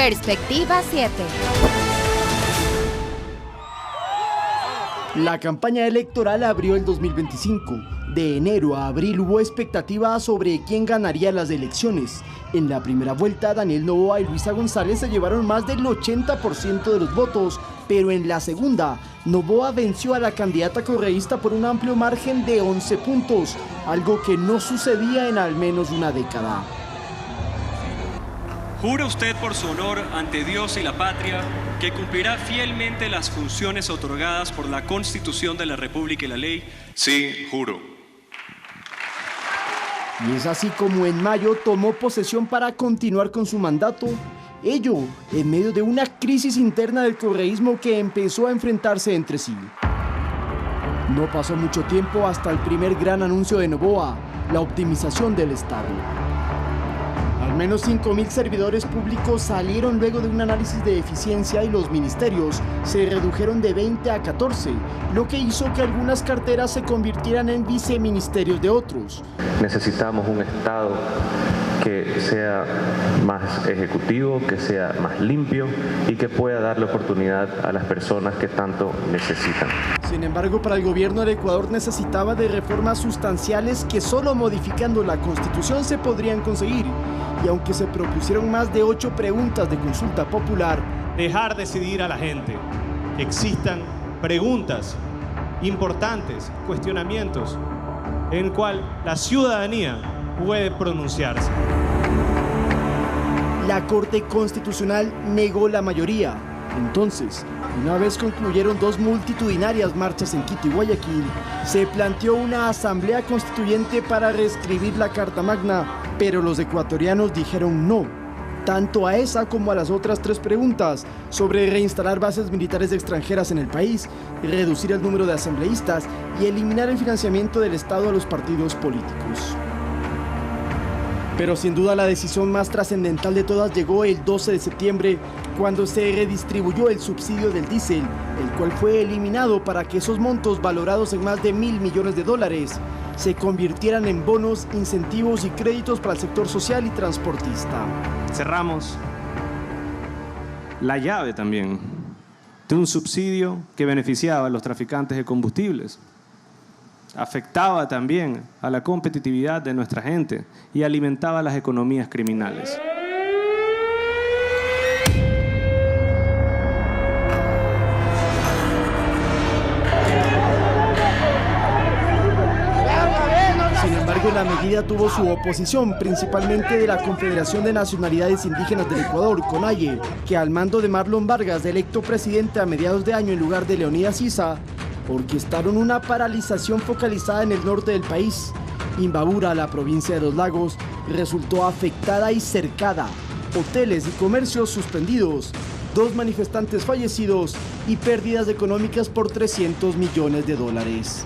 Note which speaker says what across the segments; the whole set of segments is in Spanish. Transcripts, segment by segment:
Speaker 1: Perspectiva 7.
Speaker 2: La campaña electoral abrió el 2025. De enero a abril hubo expectativa sobre quién ganaría las elecciones. En la primera vuelta, Daniel Noboa y Luisa González se llevaron más del 80% de los votos, pero en la segunda, Noboa venció a la candidata correísta por un amplio margen de 11 puntos, algo que no sucedía en al menos una década.
Speaker 3: ¿Jura usted por su honor ante Dios y la patria que cumplirá fielmente las funciones otorgadas por la Constitución de la República y la ley?
Speaker 4: Sí, juro.
Speaker 2: Y es así como en mayo tomó posesión para continuar con su mandato, ello en medio de una crisis interna del correísmo que empezó a enfrentarse entre sí. No pasó mucho tiempo hasta el primer gran anuncio de Noboa, la optimización del Estado. Al menos 5.000 servidores públicos salieron luego de un análisis de eficiencia y los ministerios se redujeron de 20 a 14, lo que hizo que algunas carteras se convirtieran en viceministerios de otros.
Speaker 5: Necesitamos un Estado que sea más ejecutivo, que sea más limpio y que pueda darle oportunidad a las personas que tanto necesitan.
Speaker 2: Sin embargo, para el gobierno del Ecuador necesitaba de reformas sustanciales que solo modificando la Constitución se podrían conseguir. Y aunque se propusieron más de 8 preguntas de consulta popular,
Speaker 6: dejar decidir a la gente, que existan preguntas importantes, cuestionamientos, en el cual la ciudadanía puede pronunciarse.
Speaker 2: La Corte Constitucional negó la mayoría. Entonces, una vez concluyeron 2 multitudinarias marchas en Quito y Guayaquil, se planteó una asamblea constituyente para reescribir la Carta Magna, pero los ecuatorianos dijeron no, tanto a esa como a las otras 3 preguntas sobre reinstalar bases militares extranjeras en el país, reducir el número de asambleístas y eliminar el financiamiento del Estado a los partidos políticos. Pero sin duda la decisión más trascendental de todas llegó el 12 de septiembre, cuando se redistribuyó el subsidio del diésel, el cual fue eliminado para que esos montos valorados en más de $1.000 millones se convirtieran en bonos, incentivos y créditos para el sector social y transportista.
Speaker 6: Cerramos la llave también de un subsidio que beneficiaba a los traficantes de combustibles. Afectaba también a la competitividad de nuestra gente y alimentaba las economías criminales.
Speaker 2: Sin embargo, la medida tuvo su oposición, principalmente de la Confederación de Nacionalidades Indígenas del Ecuador, CONAIE, que al mando de Marlon Vargas, electo presidente a mediados de año en lugar de Leonidas Issa, orquestaron una paralización focalizada en el norte del país. Imbabura, la provincia de Los Lagos, resultó afectada y cercada. Hoteles y comercios suspendidos, 2 manifestantes fallecidos y pérdidas económicas por $300 millones.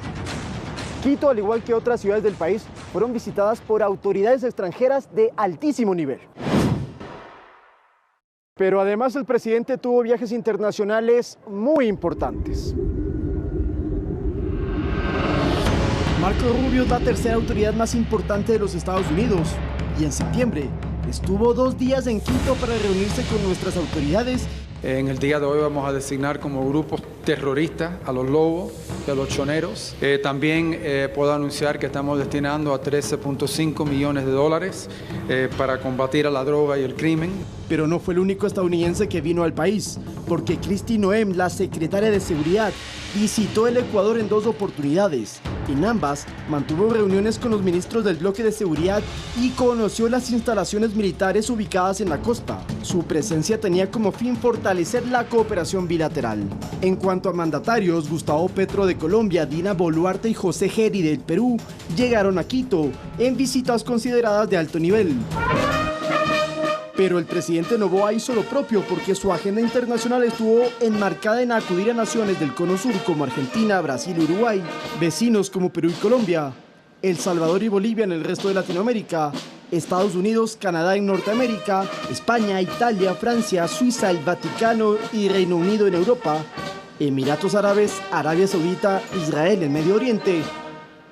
Speaker 2: Quito, al igual que otras ciudades del país, fueron visitadas por autoridades extranjeras de altísimo nivel. Pero además el presidente tuvo viajes internacionales muy importantes. Marco Rubio es la tercera autoridad más importante de los Estados Unidos y en septiembre estuvo 2 días en Quito para reunirse con nuestras autoridades.
Speaker 7: En el día de hoy vamos a designar como grupos terroristas a los lobos y a los choneros. También puedo anunciar que estamos destinando a $13.5 millones para combatir a la droga y el crimen.
Speaker 2: Pero no fue el único estadounidense que vino al país, porque Kristi Noem, la secretaria de Seguridad, visitó el Ecuador en 2 oportunidades. En ambas, mantuvo reuniones con los ministros del bloque de seguridad y conoció las instalaciones militares ubicadas en la costa. Su presencia tenía como fin fortalecer la cooperación bilateral. En cuanto a mandatarios, Gustavo Petro de Colombia, Dina Boluarte y José Geri del Perú llegaron a Quito en visitas consideradas de alto nivel. Pero el presidente Noboa hizo lo propio porque su agenda internacional estuvo enmarcada en acudir a naciones del Cono Sur como Argentina, Brasil y Uruguay, vecinos como Perú y Colombia, El Salvador y Bolivia en el resto de Latinoamérica, Estados Unidos, Canadá en Norteamérica, España, Italia, Francia, Suiza, el Vaticano y Reino Unido en Europa, Emiratos Árabes, Arabia Saudita, Israel en Medio Oriente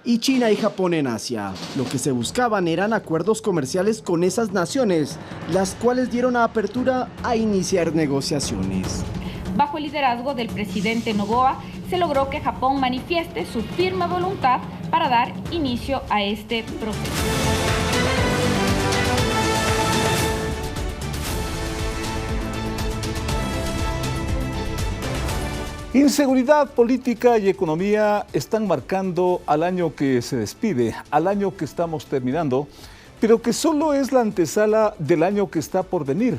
Speaker 2: y China y Japón en Asia. Lo que se buscaban eran acuerdos comerciales con esas naciones, las cuales dieron apertura a iniciar negociaciones.
Speaker 1: Bajo el liderazgo del presidente Noboa, se logró que Japón manifieste su firme voluntad para dar inicio a este proceso.
Speaker 4: Inseguridad, política y economía están marcando al año que se despide, al año que estamos terminando, pero que solo es la antesala del año que está por venir.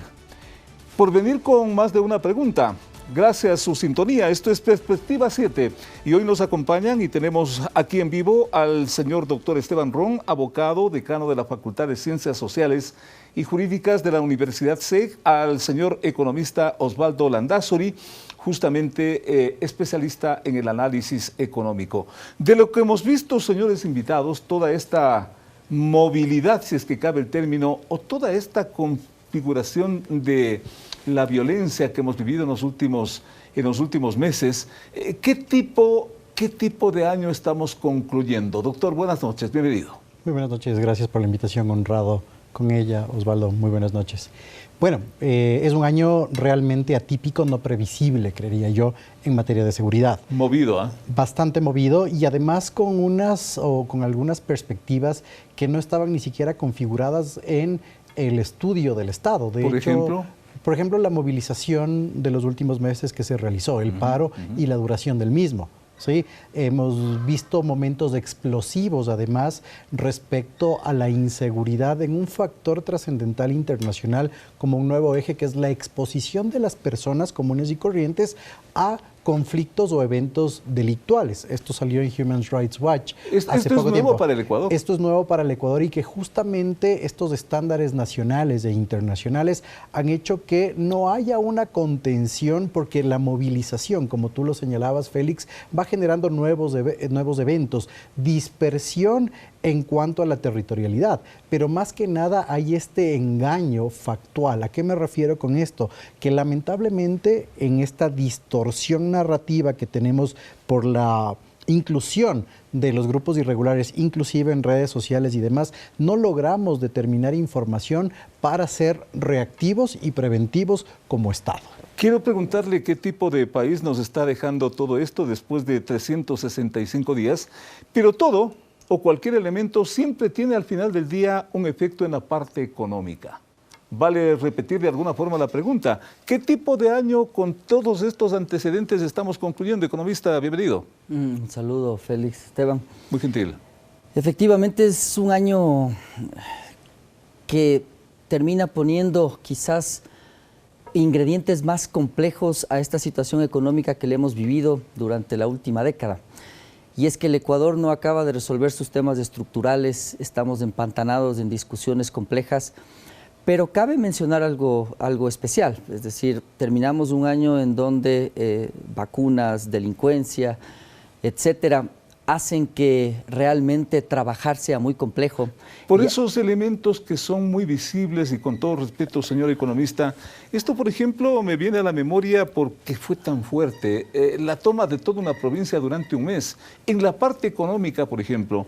Speaker 4: Por venir con más de una pregunta. Gracias a su sintonía, esto es Perspectiva 7 y hoy nos acompañan y tenemos aquí en vivo al señor doctor Esteban Ron, abogado, decano de la Facultad de Ciencias Sociales y Jurídicas de la Universidad SEG, al señor economista Osvaldo Landázuri, justamente especialista en el análisis económico. De lo que hemos visto, señores invitados, toda esta movilidad, si es que cabe el término, o toda esta configuración de la violencia que hemos vivido en los últimos meses, ¿qué tipo de año estamos concluyendo? Doctor, buenas noches, bienvenido.
Speaker 8: Muy buenas noches, gracias por la invitación, honrado con ella. Osvaldo, muy buenas noches. Bueno, es un año realmente atípico, no previsible, creería yo, en materia de seguridad.
Speaker 4: Movido, ¿eh?
Speaker 8: Bastante movido y además con algunas perspectivas que no estaban ni siquiera configuradas en el estudio del Estado. Por ejemplo, la movilización de los últimos meses que se realizó, el paro y la duración del mismo. ¿Sí? Hemos visto momentos explosivos, además, respecto a la inseguridad en un factor trascendental internacional como un nuevo eje que es la exposición de las personas comunes y corrientes a conflictos o eventos delictuales. Esto salió en Human Rights Watch hace poco tiempo. ¿Esto es nuevo para el Ecuador? Esto es nuevo para el Ecuador y que justamente estos estándares nacionales e internacionales han hecho que no haya una contención porque la movilización, como tú lo señalabas, Félix, va generando nuevos eventos, dispersión en cuanto a la territorialidad, pero más que nada hay este engaño factual. ¿A qué me refiero con esto? Que lamentablemente en esta distorsión narrativa que tenemos por la inclusión de los grupos irregulares, inclusive en redes sociales y demás, no logramos determinar información para ser reactivos y preventivos como Estado.
Speaker 4: Quiero preguntarle qué tipo de país nos está dejando todo esto después de 365 días, pero todo o cualquier elemento siempre tiene al final del día un efecto en la parte económica. Vale repetir de alguna forma la pregunta. ¿Qué tipo de año con todos estos antecedentes estamos concluyendo? Economista, bienvenido.
Speaker 9: Un saludo, Félix, Esteban.
Speaker 4: Muy gentil.
Speaker 9: Efectivamente es un año que termina poniendo quizás ingredientes más complejos a esta situación económica que le hemos vivido durante la última década. Y es que el Ecuador no acaba de resolver sus temas estructurales, estamos empantanados en discusiones complejas, pero cabe mencionar algo especial, es decir, terminamos un año en donde vacunas, delincuencia, etcétera, hacen que realmente trabajar sea muy complejo.
Speaker 4: Por esos elementos que son muy visibles y con todo respeto, señor economista, esto por ejemplo me viene a la memoria porque fue tan fuerte, la toma de toda una provincia durante un mes. En la parte económica, por ejemplo,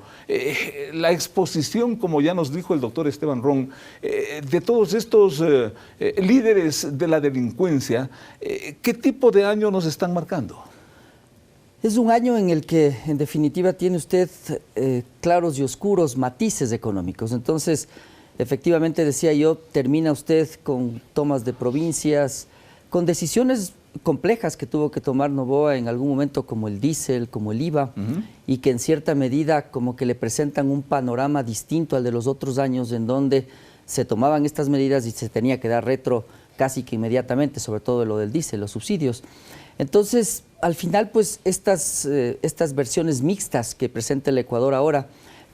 Speaker 4: la exposición, como ya nos dijo el doctor Esteban Ron, de todos estos líderes de la delincuencia, ¿qué tipo de año nos están marcando?
Speaker 9: Es un año en el que, en definitiva, tiene usted claros y oscuros matices económicos. Entonces, efectivamente, decía yo, termina usted con tomas de provincias, con decisiones complejas que tuvo que tomar Noboa en algún momento, como el diésel, como el IVA, y que en cierta medida como que le presentan un panorama distinto al de los otros años en donde se tomaban estas medidas y se tenía que dar retro casi que inmediatamente, sobre todo lo del diésel, los subsidios. Entonces, al final, pues estas versiones mixtas que presenta el Ecuador ahora,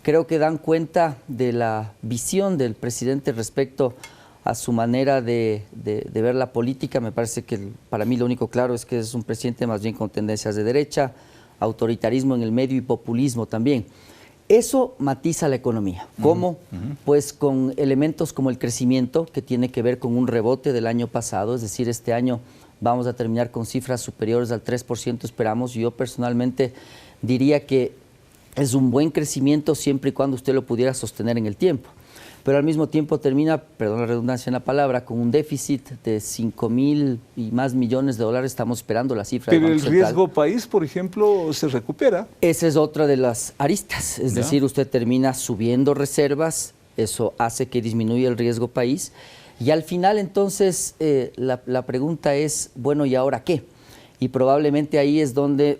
Speaker 9: creo que dan cuenta de la visión del presidente respecto a su manera de ver la política. Me parece que para mí lo único claro es que es un presidente más bien con tendencias de derecha, autoritarismo en el medio y populismo también. Eso matiza la economía. ¿Cómo? Pues con elementos como el crecimiento, que tiene que ver con un rebote del año pasado, es decir, este año vamos a terminar con cifras superiores al 3%, esperamos. Yo personalmente diría que es un buen crecimiento siempre y cuando usted lo pudiera sostener en el tiempo. Pero al mismo tiempo termina, perdón la redundancia en la palabra, con un déficit de 5.000 y más millones de dólares. Estamos esperando la cifra del Banco Central.
Speaker 4: Pero el riesgo país, por ejemplo, se recupera.
Speaker 9: Esa es otra de las aristas. Es decir, usted termina subiendo reservas, eso hace que disminuya el riesgo país. Y al final, entonces, la pregunta es, bueno, ¿y ahora qué? Y probablemente ahí es donde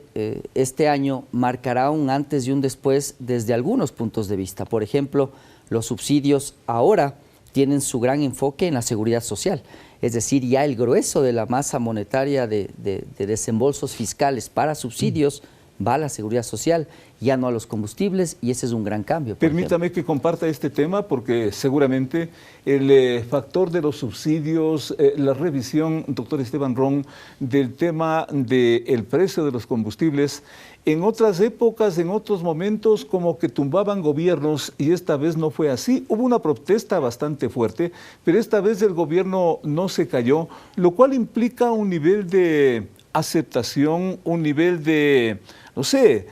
Speaker 9: este año marcará un antes y un después desde algunos puntos de vista. Por ejemplo, los subsidios ahora tienen su gran enfoque en la seguridad social. Es decir, ya el grueso de la masa monetaria de desembolsos fiscales para subsidios va a la seguridad social, ya no a los combustibles, y ese es un gran cambio.
Speaker 4: Permítame que comparta este tema porque seguramente el factor de los subsidios, la revisión, doctor Esteban Ron, del tema del precio de los combustibles, en otras épocas, en otros momentos, como que tumbaban gobiernos y esta vez no fue así. Hubo una protesta bastante fuerte, pero esta vez el gobierno no se cayó, lo cual implica un nivel de aceptación, un nivel de, no sé,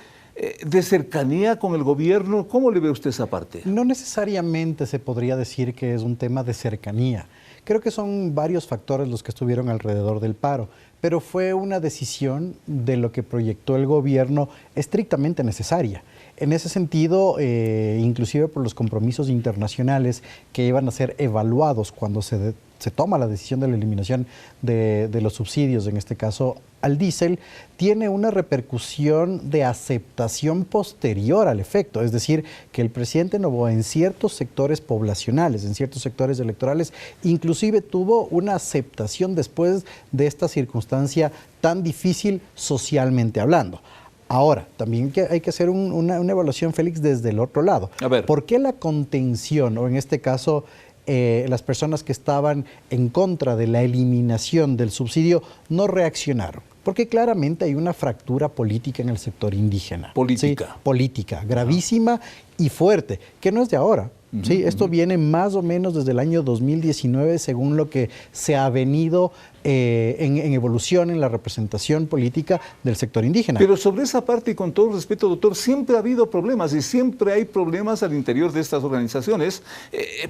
Speaker 4: de cercanía con el gobierno. ¿Cómo le ve usted esa parte?
Speaker 8: No necesariamente se podría decir que es un tema de cercanía. Creo que son varios factores los que estuvieron alrededor del paro, pero fue una decisión de lo que proyectó el gobierno estrictamente necesaria. En ese sentido, inclusive por los compromisos internacionales que iban a ser evaluados cuando se toma la decisión de la eliminación de los subsidios, en este caso al diésel, tiene una repercusión de aceptación posterior al efecto. Es decir, que el presidente Noboa en ciertos sectores poblacionales, en ciertos sectores electorales, inclusive tuvo una aceptación después de esta circunstancia tan difícil socialmente hablando. Ahora, también hay que hacer una evaluación, Félix, desde el otro lado.
Speaker 4: A ver.
Speaker 8: ¿Por qué la contención, o en este caso las personas que estaban en contra de la eliminación del subsidio, no reaccionaron? Porque claramente hay una fractura política en el sector indígena.
Speaker 4: Política.
Speaker 8: ¿Sí? Política, gravísima y fuerte, que no es de ahora. Sí, esto viene más o menos desde el año 2019, según lo que se ha venido en evolución en la representación política del sector indígena.
Speaker 4: Pero sobre esa parte, y con todo respeto, doctor, siempre ha habido problemas y siempre hay problemas al interior de estas organizaciones,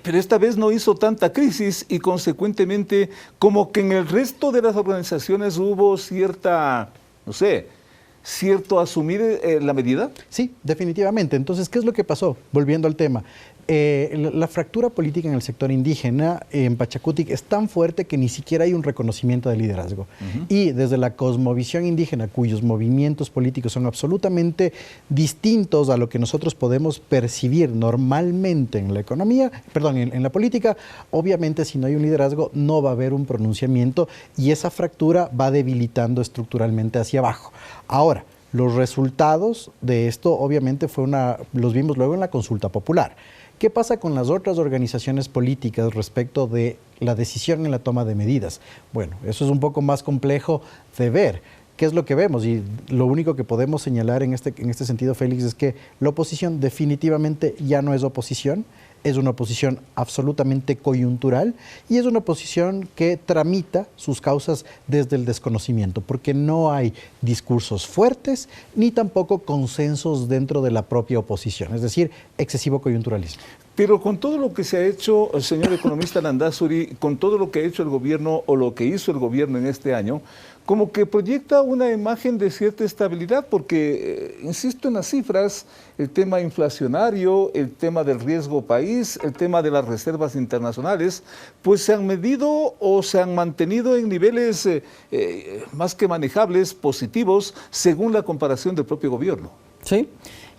Speaker 4: pero esta vez no hizo tanta crisis y consecuentemente como que en el resto de las organizaciones hubo cierta, no sé, cierto asumir la medida.
Speaker 8: Sí, definitivamente. Entonces, ¿qué es lo que pasó? Volviendo al tema. La fractura política en el sector indígena en Pachacutic es tan fuerte que ni siquiera hay un reconocimiento de liderazgo. Y desde la cosmovisión indígena, cuyos movimientos políticos son absolutamente distintos a lo que nosotros podemos percibir normalmente en la economía, perdón, en la política, obviamente si no hay un liderazgo no va a haber un pronunciamiento y esa fractura va debilitando estructuralmente hacia abajo. Ahora, los resultados de esto obviamente los vimos luego en la consulta popular. ¿Qué pasa con las otras organizaciones políticas respecto de la decisión en la toma de medidas? Bueno, eso es un poco más complejo de ver. ¿Qué es lo que vemos? Y lo único que podemos señalar en este sentido, Félix, es que la oposición definitivamente ya no es oposición, es una oposición absolutamente coyuntural y es una oposición que tramita sus causas desde el desconocimiento, porque no hay discursos fuertes ni tampoco consensos dentro de la propia oposición, es decir, excesivo coyunturalismo.
Speaker 4: Pero con todo lo que se ha hecho, señor economista Landázuri, con todo lo que ha hecho el gobierno o lo que hizo el gobierno en este año, como que proyecta una imagen de cierta estabilidad, porque, insisto en las cifras, el tema inflacionario, el tema del riesgo país, el tema de las reservas internacionales, pues se han medido o se han mantenido en niveles más que manejables, positivos, según la comparación del propio gobierno.
Speaker 9: Sí,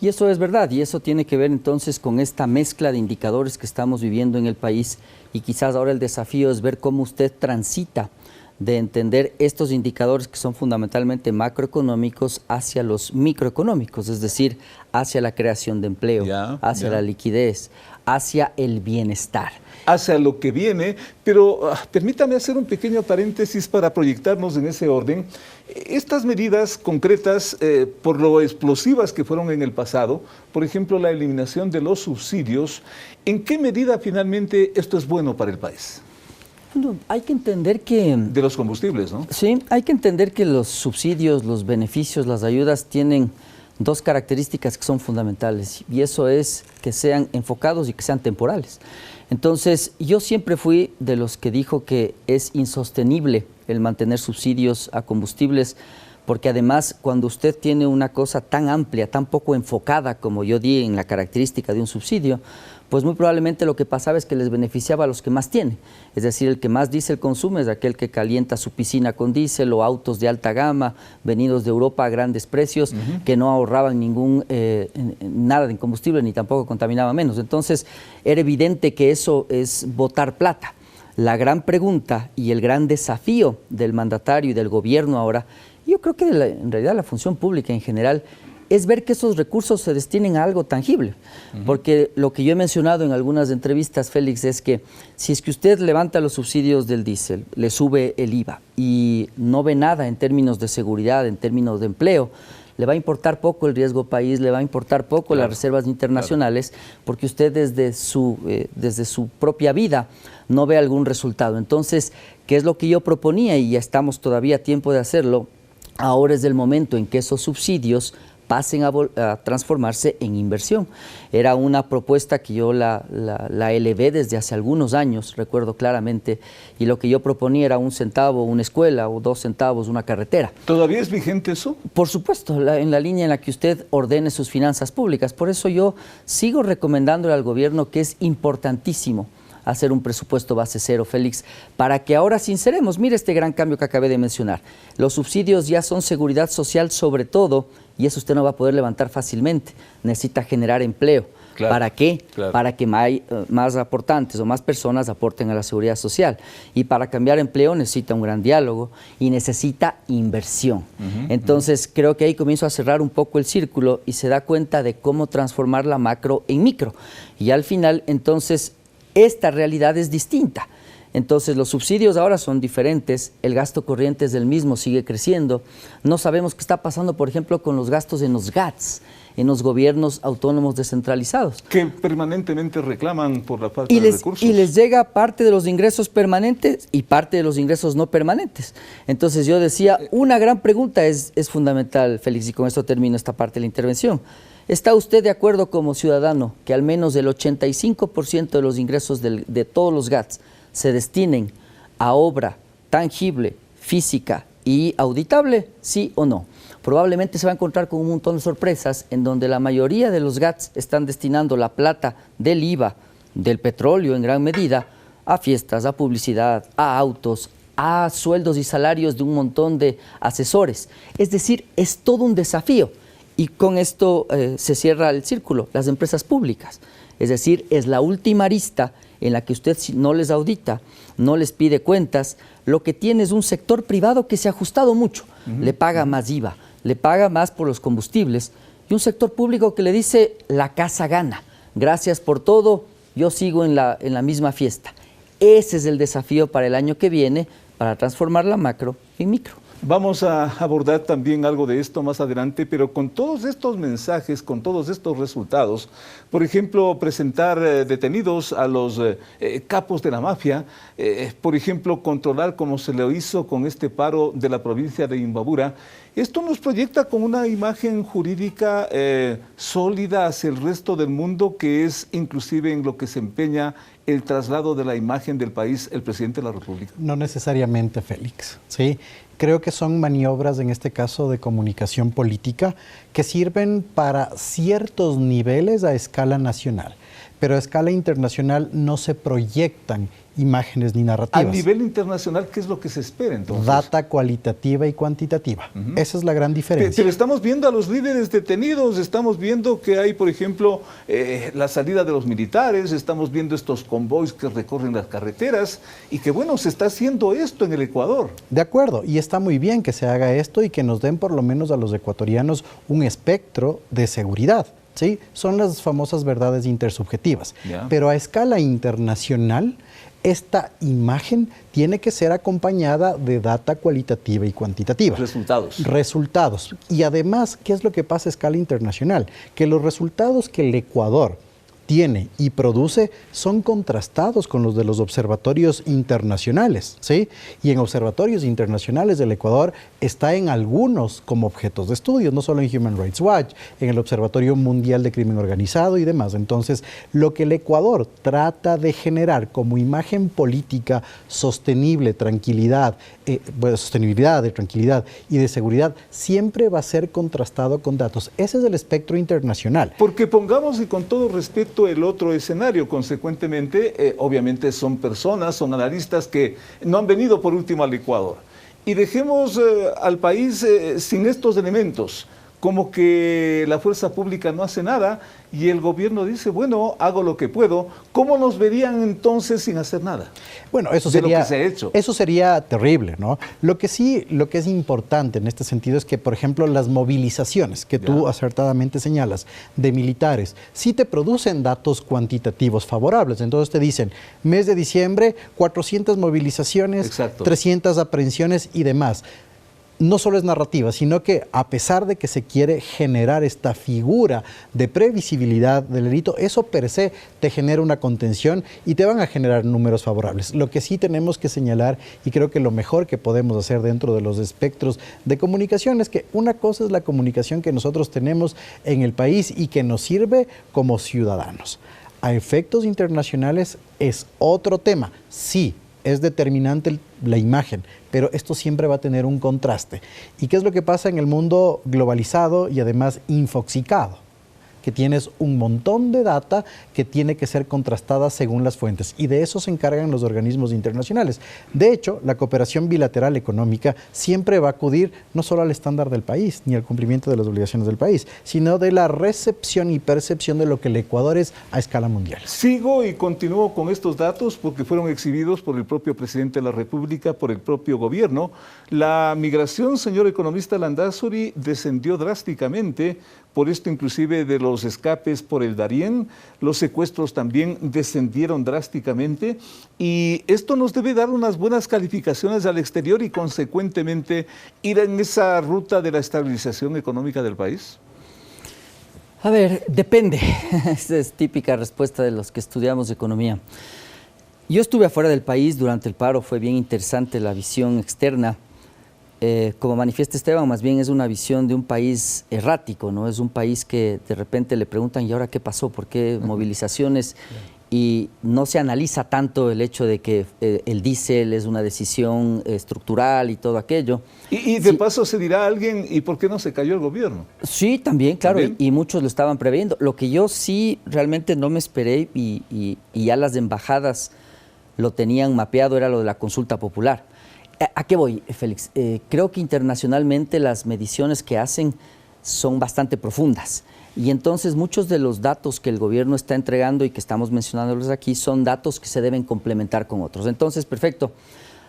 Speaker 9: y eso es verdad, y eso tiene que ver entonces con esta mezcla de indicadores que estamos viviendo en el país, y quizás ahora el desafío es ver cómo usted transita de entender estos indicadores que son fundamentalmente macroeconómicos hacia los microeconómicos, es decir, hacia la creación de empleo, hacia la liquidez, hacia el bienestar.
Speaker 4: Hacia lo que viene, pero permítame hacer un pequeño paréntesis para proyectarnos en ese orden. Estas medidas concretas, por lo explosivas que fueron en el pasado, por ejemplo, la eliminación de los subsidios, ¿en qué medida finalmente esto es bueno para el país?
Speaker 9: Bueno, hay que entender que...
Speaker 4: De los combustibles, ¿no?
Speaker 9: Sí, hay que entender que los subsidios, los beneficios, las ayudas tienen dos características que son fundamentales, y eso es que sean enfocados y que sean temporales. Entonces, yo siempre fui de los que dijo que es insostenible el mantener subsidios a combustibles, porque además cuando usted tiene una cosa tan amplia, tan poco enfocada como yo di en la característica de un subsidio, pues muy probablemente lo que pasaba es que les beneficiaba a los que más tienen. Es decir, el que más diésel consume es aquel que calienta su piscina con diésel, o autos de alta gama venidos de Europa a grandes precios, que no ahorraban nada de combustible ni tampoco contaminaban menos. Entonces era evidente que eso es botar plata. La gran pregunta y el gran desafío del mandatario y del gobierno ahora, yo creo que en realidad la función pública en general, es ver que esos recursos se destinen a algo tangible. Porque lo que yo he mencionado en algunas entrevistas, Félix, es que si es que usted levanta los subsidios del diésel, le sube el IVA y no ve nada en términos de seguridad, en términos de empleo, le va a importar poco el riesgo país, le va a importar poco las reservas internacionales, porque usted desde su propia vida no ve algún resultado. Entonces, ¿qué es lo que yo proponía? Y ya estamos todavía a tiempo de hacerlo. Ahora es el momento en que esos subsidios pasen a transformarse en inversión. Era una propuesta que yo la elevé desde hace algunos años, recuerdo claramente, y lo que yo proponía era 1 centavo una escuela, o 2 centavos una carretera.
Speaker 4: ¿Todavía es vigente eso?
Speaker 9: Por supuesto, en la línea en la que usted ordene sus finanzas públicas. Por eso yo sigo recomendándole al gobierno que es importantísimo hacer un presupuesto base cero, Félix, para que ahora sinceremos. Mire este gran cambio que acabé de mencionar. Los subsidios ya son seguridad social sobre todo, y eso usted no va a poder levantar fácilmente. Necesita generar empleo. Claro, ¿para qué? Claro. Para que más aportantes o más personas aporten a la seguridad social. Y para cambiar empleo necesita un gran diálogo y necesita inversión. Entonces creo que ahí comienzo a cerrar un poco el círculo y se da cuenta de cómo transformar la macro en micro. Y al final, entonces, esta realidad es distinta. Entonces los subsidios ahora son diferentes, el gasto corriente es el mismo, sigue creciendo. No sabemos qué está pasando, por ejemplo, con los gastos en los GATS, en los gobiernos autónomos descentralizados.
Speaker 4: Que permanentemente reclaman por la falta de recursos.
Speaker 9: Y les llega parte de los ingresos permanentes y parte de los ingresos no permanentes. Entonces yo decía, una gran pregunta es fundamental, Félix, y con esto termino esta parte de la intervención. ¿Está usted de acuerdo como ciudadano que al menos el 85% de los ingresos de todos los GATS se destinen a obra tangible, física y auditable, sí o no? Probablemente se va a encontrar con un montón de sorpresas en donde la mayoría de los GATS están destinando la plata del IVA, del petróleo en gran medida, a fiestas, a publicidad, a autos, a sueldos y salarios de un montón de asesores. Es decir, es todo un desafío. Y con esto se cierra el círculo, las empresas públicas. Es decir, es la última arista en la que usted no les audita, no les pide cuentas, lo que tiene es un sector privado que se ha ajustado mucho, le paga más IVA, le paga más por los combustibles, y un sector público que le dice, la casa gana, gracias por todo, yo sigo en la misma fiesta. Ese es el desafío para el año que viene, para transformar la macro en micro.
Speaker 4: Vamos a abordar también algo de esto más adelante, pero con todos estos mensajes, con todos estos resultados, por ejemplo, presentar detenidos a los capos de la mafia, por ejemplo, controlar como se lo hizo con este paro de la provincia de Imbabura, esto nos proyecta con una imagen jurídica sólida hacia el resto del mundo, que es inclusive en lo que se empeña el traslado de la imagen del país, el presidente de la República.
Speaker 8: No necesariamente, Félix, ¿sí? Creo que son maniobras, en este caso, de comunicación política que sirven para ciertos niveles a escala nacional, pero a escala internacional no se proyectan imágenes ni narrativas.
Speaker 4: A nivel internacional, ¿qué es lo que se espera entonces?
Speaker 8: Data cualitativa y cuantitativa. Esa es la gran diferencia.
Speaker 4: Pero estamos viendo a los líderes detenidos, estamos viendo que hay, por ejemplo, la salida de los militares, estamos viendo estos convoys que recorren las carreteras y que, bueno, se está haciendo esto en el Ecuador.
Speaker 8: De acuerdo, y está muy bien que se haga esto y que nos den por lo menos a los ecuatorianos un espectro de seguridad. ¿Sí? Son las famosas verdades intersubjetivas. Pero a escala internacional, esta imagen tiene que ser acompañada de data cualitativa y cuantitativa. Resultados. Y además, ¿qué es lo que pasa a escala internacional? Que los resultados que el Ecuador obtiene y produce son contrastados con los de los observatorios internacionales, ¿sí? Y en observatorios internacionales del Ecuador está en algunos como objetos de estudio, no solo en Human Rights Watch, en el Observatorio Mundial de Crimen Organizado y demás. Entonces, lo que el Ecuador trata de generar como imagen política sostenible, sostenibilidad, de tranquilidad y de seguridad, siempre va a ser contrastado con datos. Ese es el espectro internacional.
Speaker 4: Porque pongamos, y con todo respeto, el otro escenario, consecuentemente, obviamente son personas, son analistas que no han venido por último al Ecuador. Y dejemos al país sin estos elementos, como que la fuerza pública no hace nada y el gobierno dice, bueno, hago lo que puedo. ¿Cómo nos verían entonces sin hacer nada?
Speaker 8: Bueno, eso sería terrible, ¿no? Lo que es importante en este sentido es que, por ejemplo, las movilizaciones que tú acertadamente señalas de militares, sí te producen datos cuantitativos favorables. Entonces te dicen, mes de diciembre, 400 movilizaciones, exacto, 300 aprehensiones y demás. No solo es narrativa, sino que a pesar de que se quiere generar esta figura de previsibilidad del delito, eso per se te genera una contención y te van a generar números favorables. Lo que sí tenemos que señalar, y creo que lo mejor que podemos hacer dentro de los espectros de comunicación, es que una cosa es la comunicación que nosotros tenemos en el país y que nos sirve como ciudadanos. A efectos internacionales es otro tema, sí. Es determinante la imagen, pero esto siempre va a tener un contraste. ¿Y qué es lo que pasa en el mundo globalizado y además infoxicado? Que tienes un montón de data que tiene que ser contrastada según las fuentes, y de eso se encargan los organismos internacionales. De hecho, la cooperación bilateral económica siempre va a acudir no solo al estándar del país, ni al cumplimiento de las obligaciones del país, sino de la recepción y percepción de lo que el Ecuador es a escala mundial.
Speaker 4: Sigo y continúo con estos datos porque fueron exhibidos por el propio presidente de la República, por el propio gobierno. La migración, señor economista Landázuri, descendió drásticamente, por esto inclusive de los escapes por el Darién, los secuestros también descendieron drásticamente, y esto nos debe dar unas buenas calificaciones al exterior y consecuentemente ir en esa ruta de la estabilización económica del país.
Speaker 9: A ver, depende. Esa es típica respuesta de los que estudiamos economía. Yo estuve afuera del país durante el paro, fue bien interesante la visión externa. Como manifiesta Esteban, más bien es una visión de un país errático, ¿no? Es un país que de repente le preguntan, ¿y ahora qué pasó? ¿Por qué movilizaciones? Y no se analiza tanto el hecho de que el diésel es una decisión estructural y todo aquello.
Speaker 4: Y de paso se dirá a alguien, ¿y por qué no se cayó el gobierno?
Speaker 9: Sí, también, claro, y muchos lo estaban previendo. Lo que yo sí realmente no me esperé, y ya las embajadas lo tenían mapeado, era lo de la consulta popular. ¿A qué voy, Félix? Creo que internacionalmente las mediciones que hacen son bastante profundas, y entonces muchos de los datos que el gobierno está entregando y que estamos mencionándolos aquí son datos que se deben complementar con otros. Entonces, perfecto,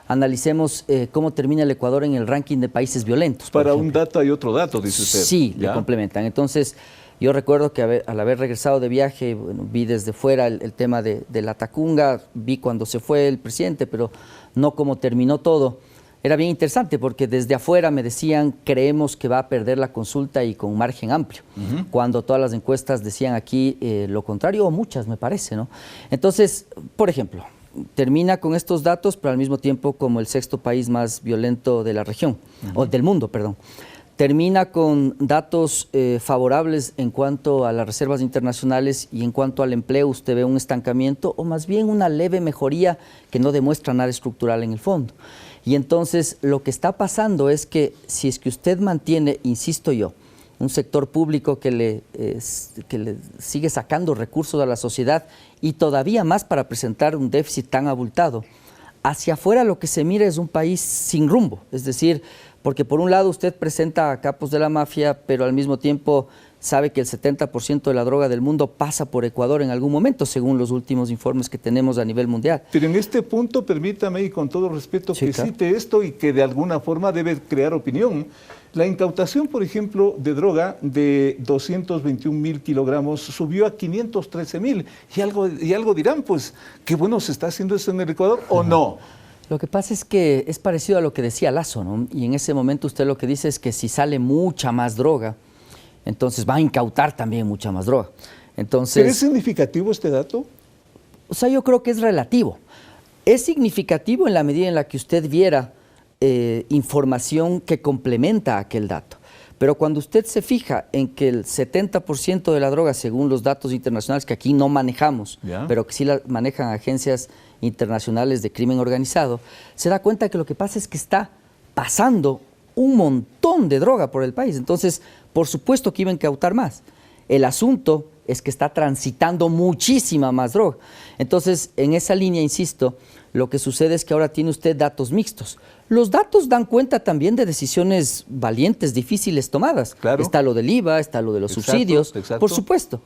Speaker 9: analicemos cómo termina el Ecuador en el ranking de países violentos.
Speaker 4: Para un dato hay otro dato, dice usted.
Speaker 9: Sí, ¿ya? Le complementan. Entonces, yo recuerdo que al haber regresado de viaje, bueno, vi desde fuera el tema de la Tacunga, vi cuando se fue el presidente, pero no cómo terminó todo. Era bien interesante porque desde afuera me decían, creemos que va a perder la consulta y con margen amplio, cuando todas las encuestas decían aquí lo contrario, o muchas me parece, ¿no? Entonces, por ejemplo, termina con estos datos, pero al mismo tiempo como el 6º país más violento de la región, o del mundo, perdón. Termina con datos favorables en cuanto a las reservas internacionales, y en cuanto al empleo usted ve un estancamiento o más bien una leve mejoría que no demuestra nada estructural en el fondo. Y entonces lo que está pasando es que si es que usted mantiene, insisto yo, un sector público que le sigue sacando recursos a la sociedad, y todavía más para presentar un déficit tan abultado, hacia afuera lo que se mira es un país sin rumbo. Es decir, porque por un lado usted presenta a capos de la mafia, pero al mismo tiempo sabe que el 70% de la droga del mundo pasa por Ecuador en algún momento, según los últimos informes que tenemos a nivel mundial.
Speaker 4: Pero en este punto, permítame, y con todo respeto, que cite esto y que de alguna forma debe crear opinión. La incautación, por ejemplo, de droga de 221.000 kilogramos subió a 513.000. Y algo dirán, pues, qué bueno se está haciendo eso en el Ecuador, ¿o no?
Speaker 9: Lo que pasa es que es parecido a lo que decía Lazo, ¿no? Y en ese momento usted lo que dice es que si sale mucha más droga, entonces va a incautar también mucha más droga. Entonces,
Speaker 4: ¿pero es significativo este dato?
Speaker 9: O sea, yo creo que es relativo. Es significativo en la medida en la que usted viera información que complementa aquel dato. Pero cuando usted se fija en que el 70% de la droga, según los datos internacionales que aquí no manejamos, pero que sí la manejan agencias internacionales de crimen organizado, se da cuenta que lo que pasa es que está pasando un montón de droga por el país. Entonces, por supuesto que iba a incautar más. El asunto es que está transitando muchísima más droga. Entonces, en esa línea, insisto, lo que sucede es que ahora tiene usted datos mixtos. Los datos dan cuenta también de decisiones valientes, difíciles tomadas.
Speaker 4: Claro.
Speaker 9: Está lo del IVA, está lo de los subsidios, por supuesto.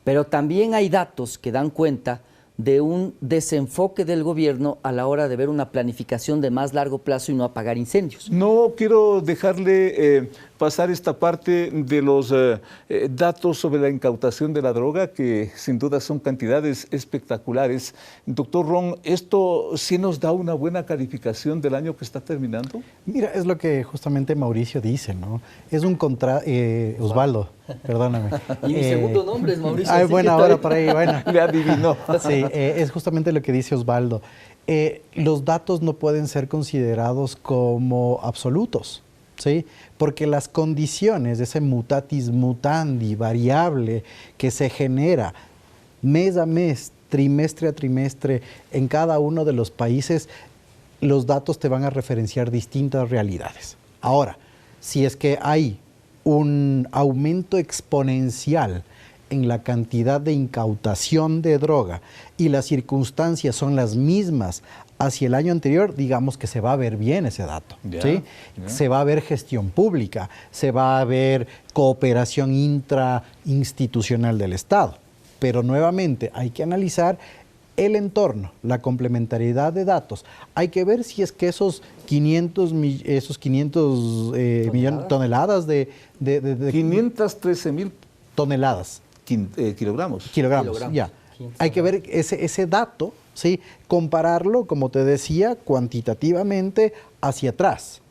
Speaker 9: Pero también hay datos que dan cuenta de un desenfoque del gobierno a la hora de ver una planificación de más largo plazo y no apagar incendios.
Speaker 4: No quiero dejarle pasar esta parte de los datos sobre la incautación de la droga, que sin duda son cantidades espectaculares. Doctor Ron, ¿esto sí nos da una buena calificación del año que está terminando?
Speaker 8: Mira, es lo que justamente Mauricio dice, ¿no? Es un Osvaldo, perdóname.
Speaker 9: Y mi segundo nombre es Mauricio.
Speaker 8: Ay, buena hora por ahí, buena.
Speaker 4: Le adivinó.
Speaker 8: Sí, es justamente lo que dice Osvaldo. Los datos no pueden ser considerados como absolutos, ¿sí? Porque las condiciones de ese mutatis mutandi variable que se genera mes a mes, trimestre a trimestre, en cada uno de los países, los datos te van a referenciar distintas realidades. Ahora, si es que hay un aumento exponencial en la cantidad de incautación de droga y las circunstancias son las mismas hacia el año anterior, digamos que se va a ver bien ese dato, ¿sí? Se va a ver gestión pública, se va a ver cooperación intrainstitucional del Estado, pero nuevamente hay que analizar el entorno, la complementariedad de datos. Hay que ver si es que esos 500 millones toneladas de
Speaker 4: 513.000
Speaker 8: toneladas.
Speaker 4: Kilogramos.
Speaker 8: Kilogramos, ya. Hay que ver ese dato, ¿sí? Compararlo, como te decía, cuantitativamente hacia atrás.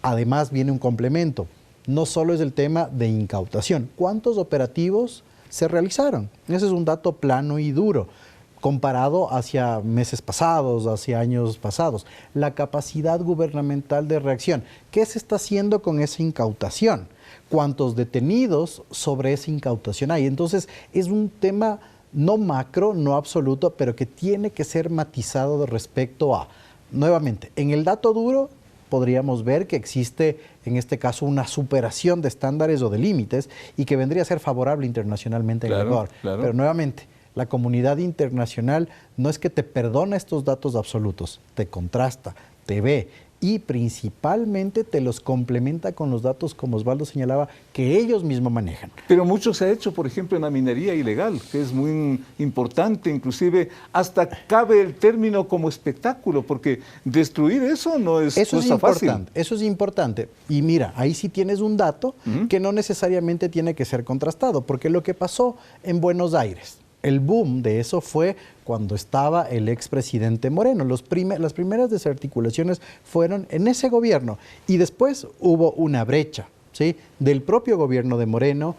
Speaker 8: Además viene un complemento. No solo es el tema de incautación. ¿Cuántos operativos se realizaron? Ese es un dato plano y duro, comparado hacia meses pasados, hacia años pasados. La capacidad gubernamental de reacción. ¿Qué se está haciendo con esa incautación? ¿Cuántos detenidos sobre esa incautación hay? Entonces, es un tema no macro, no absoluto, pero que tiene que ser matizado respecto a, nuevamente, en el dato duro podríamos ver que existe, en este caso, una superación de estándares o de límites y que vendría a ser favorable internacionalmente en Ecuador.
Speaker 4: Claro.
Speaker 8: Pero nuevamente, la comunidad internacional no es que te perdona estos datos absolutos, te contrasta, te ve y principalmente te los complementa con los datos, como Osvaldo señalaba, que ellos mismos manejan.
Speaker 4: Pero mucho se ha hecho, por ejemplo, en la minería ilegal, que es muy importante, inclusive hasta cabe el término como espectáculo, porque destruir eso no es cosa fácil.
Speaker 8: Eso es importante. Y mira, ahí sí tienes un dato que no necesariamente tiene que ser contrastado, porque lo que pasó en Buenos Aires, el boom de eso fue cuando estaba el expresidente Moreno. Las primeras desarticulaciones fueron en ese gobierno y después hubo una brecha, ¿sí? Del propio gobierno de Moreno.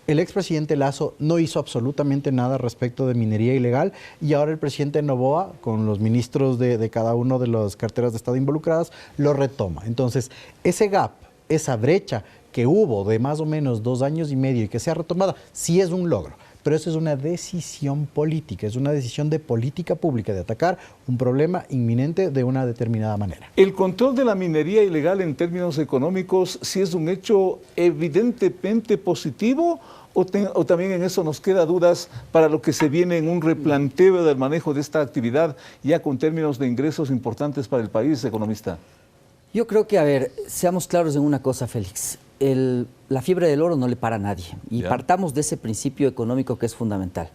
Speaker 8: El expresidente Lasso no hizo absolutamente nada respecto de minería ilegal y ahora el presidente Noboa, con los ministros de cada uno de las carteras de Estado involucradas, lo retoma. Entonces, ese gap, esa brecha que hubo de más o menos 2 años y medio y que se ha retomado, sí es un logro. Pero eso es una decisión política, es una decisión de política pública, de atacar un problema inminente de una determinada manera.
Speaker 4: ¿El control de la minería ilegal en términos económicos sí es un hecho evidentemente positivo o también en eso nos queda dudas para lo que se viene en un replanteo del manejo de esta actividad ya con términos de ingresos importantes para el país, economista?
Speaker 9: Yo creo que, a ver, seamos claros en una cosa, Félix. La fiebre del oro no le para a nadie y partamos de ese principio económico que es fundamental.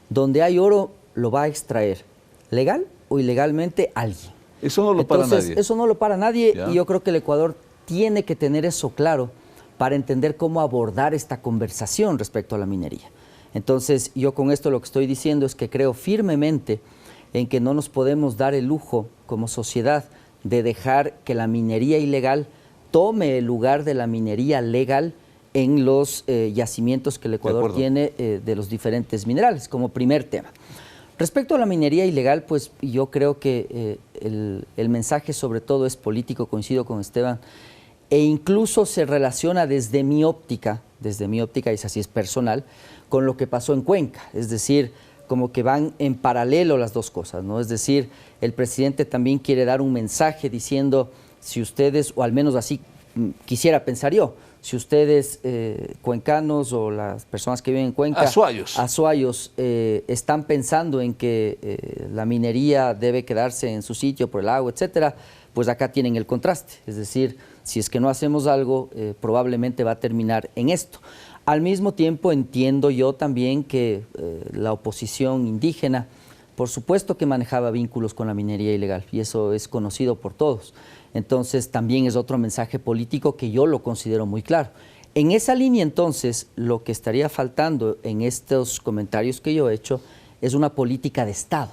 Speaker 9: Donde hay oro, lo va a extraer, legal o ilegalmente, alguien.
Speaker 4: Eso no lo para nadie.
Speaker 9: Eso no lo para nadie y yo creo que el Ecuador tiene que tener eso claro para entender cómo abordar esta conversación respecto a la minería. Entonces, yo con esto lo que estoy diciendo es que creo firmemente en que no nos podemos dar el lujo como sociedad de dejar que la minería ilegal tome el lugar de la minería legal en los yacimientos que el Ecuador tiene de los diferentes minerales, como primer tema. Respecto a la minería ilegal, pues yo creo que el mensaje sobre todo es político, coincido con Esteban, e incluso se relaciona desde mi óptica, y es así, es personal, con lo que pasó en Cuenca, es decir, como que van en paralelo las dos cosas, ¿no? Es decir, el presidente también quiere dar un mensaje diciendo, si ustedes, o al menos así quisiera pensar yo, si ustedes cuencanos o las personas que viven en Cuenca, azuayos, están pensando en que la minería debe quedarse en su sitio por el agua, etcétera, pues acá tienen el contraste, es decir, si es que no hacemos algo, probablemente va a terminar en esto. Al mismo tiempo entiendo yo también que la oposición indígena, por supuesto que manejaba vínculos con la minería ilegal, y eso es conocido por todos. Entonces también es otro mensaje político que yo lo considero muy claro. En esa línea entonces lo que estaría faltando en estos comentarios que yo he hecho es una política de Estado.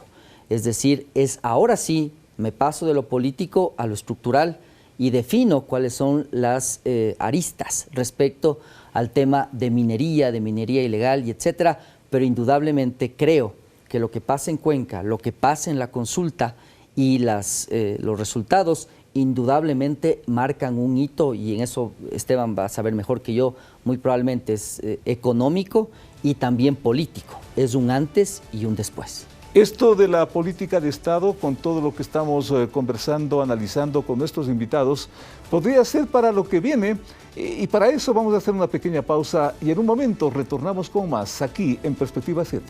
Speaker 9: Es decir, ahora sí me paso de lo político a lo estructural y defino cuáles son las aristas respecto al tema de minería ilegal y etcétera, pero indudablemente creo que lo que pasa en Cuenca, lo que pasa en la consulta y los resultados indudablemente marcan un hito, y en eso Esteban va a saber mejor que yo, muy probablemente es económico y también político, es un antes y un después.
Speaker 4: Esto de la política de Estado, con todo lo que estamos conversando, analizando con nuestros invitados, podría ser para lo que viene, y para eso vamos a hacer una pequeña pausa y en un momento retornamos con más aquí en Perspectiva 7.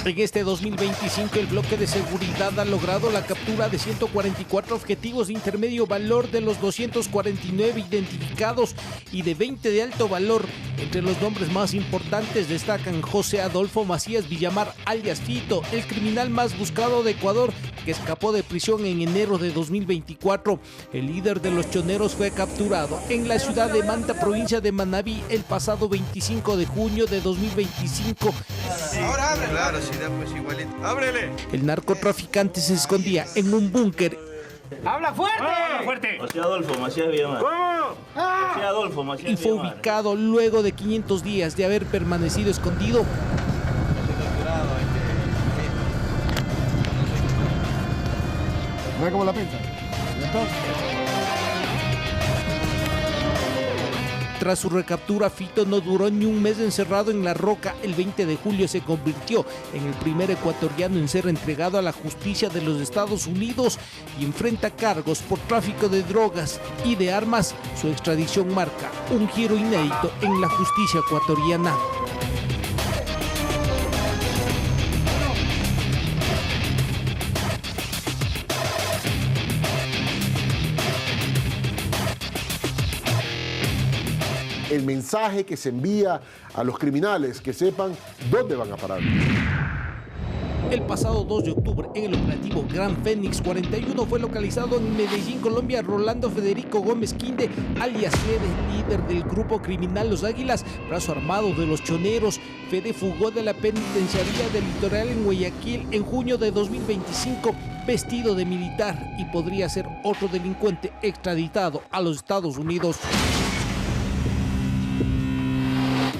Speaker 10: En este 2025 el bloque de seguridad ha logrado la captura de 144 objetivos de intermedio valor de los 249 identificados y de 20 de alto valor. Entre los nombres más importantes destacan José Adolfo Macías Villamar, alias Fito, el criminal más buscado de Ecuador, que escapó de prisión en enero de 2024. El líder de los choneros fue capturado en la ciudad de Manta, provincia de Manabí, el pasado 25 de junio de 2025.
Speaker 11: Ahora abre. Claro, sí, pues igualito. ¡Ábrele!
Speaker 10: El narcotraficante se escondía en un búnker.
Speaker 11: ¡Habla fuerte! ¡Habla fuerte!
Speaker 12: José Adolfo Macías Villamar. José Adolfo Macías
Speaker 10: Y fue ubicado luego de 500 días de haber permanecido escondido.
Speaker 11: ¿Ve cómo la pinta?
Speaker 10: Tras su recaptura, Fito no duró ni un mes encerrado en La Roca. El 20 de julio se convirtió en el primer ecuatoriano en ser entregado a la justicia de los Estados Unidos y enfrenta cargos por tráfico de drogas y de armas. Su extradición marca un giro inédito en la justicia ecuatoriana.
Speaker 13: El mensaje que se envía a los criminales, que sepan dónde van a parar.
Speaker 10: El pasado 2 de octubre, en el operativo Gran Fénix 41, fue localizado en Medellín, Colombia, Rolando Federico Gómez Quinde, alias Fede, líder del grupo criminal Los Águilas, brazo armado de los choneros. Fede fugó de la penitenciaría del Litoral en Guayaquil en junio de 2025, vestido de militar, y podría ser otro delincuente extraditado a los Estados Unidos.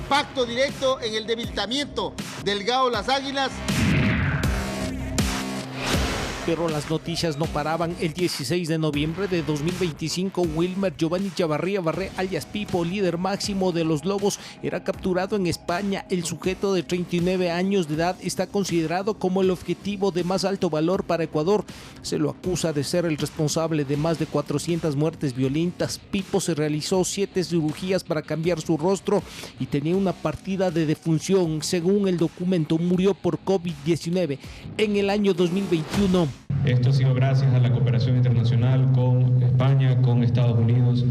Speaker 14: Impacto directo en el debilitamiento del GAO Las Águilas.
Speaker 10: Pero las noticias no paraban. El 16 de noviembre de 2025, Wilmer Giovanni Chavarría Barré, alias Pipo, líder máximo de los Lobos, era capturado en España. El sujeto de 39 años de edad está considerado como el objetivo de más alto valor para Ecuador. Se lo acusa de ser el responsable de más de 400 muertes violentas. Pipo se realizó 7 cirugías para cambiar su rostro y tenía una partida de defunción. Según el documento, murió por COVID-19 en el año 2021.
Speaker 15: Esto ha sido gracias a la cooperación internacional con España, con Estados Unidos.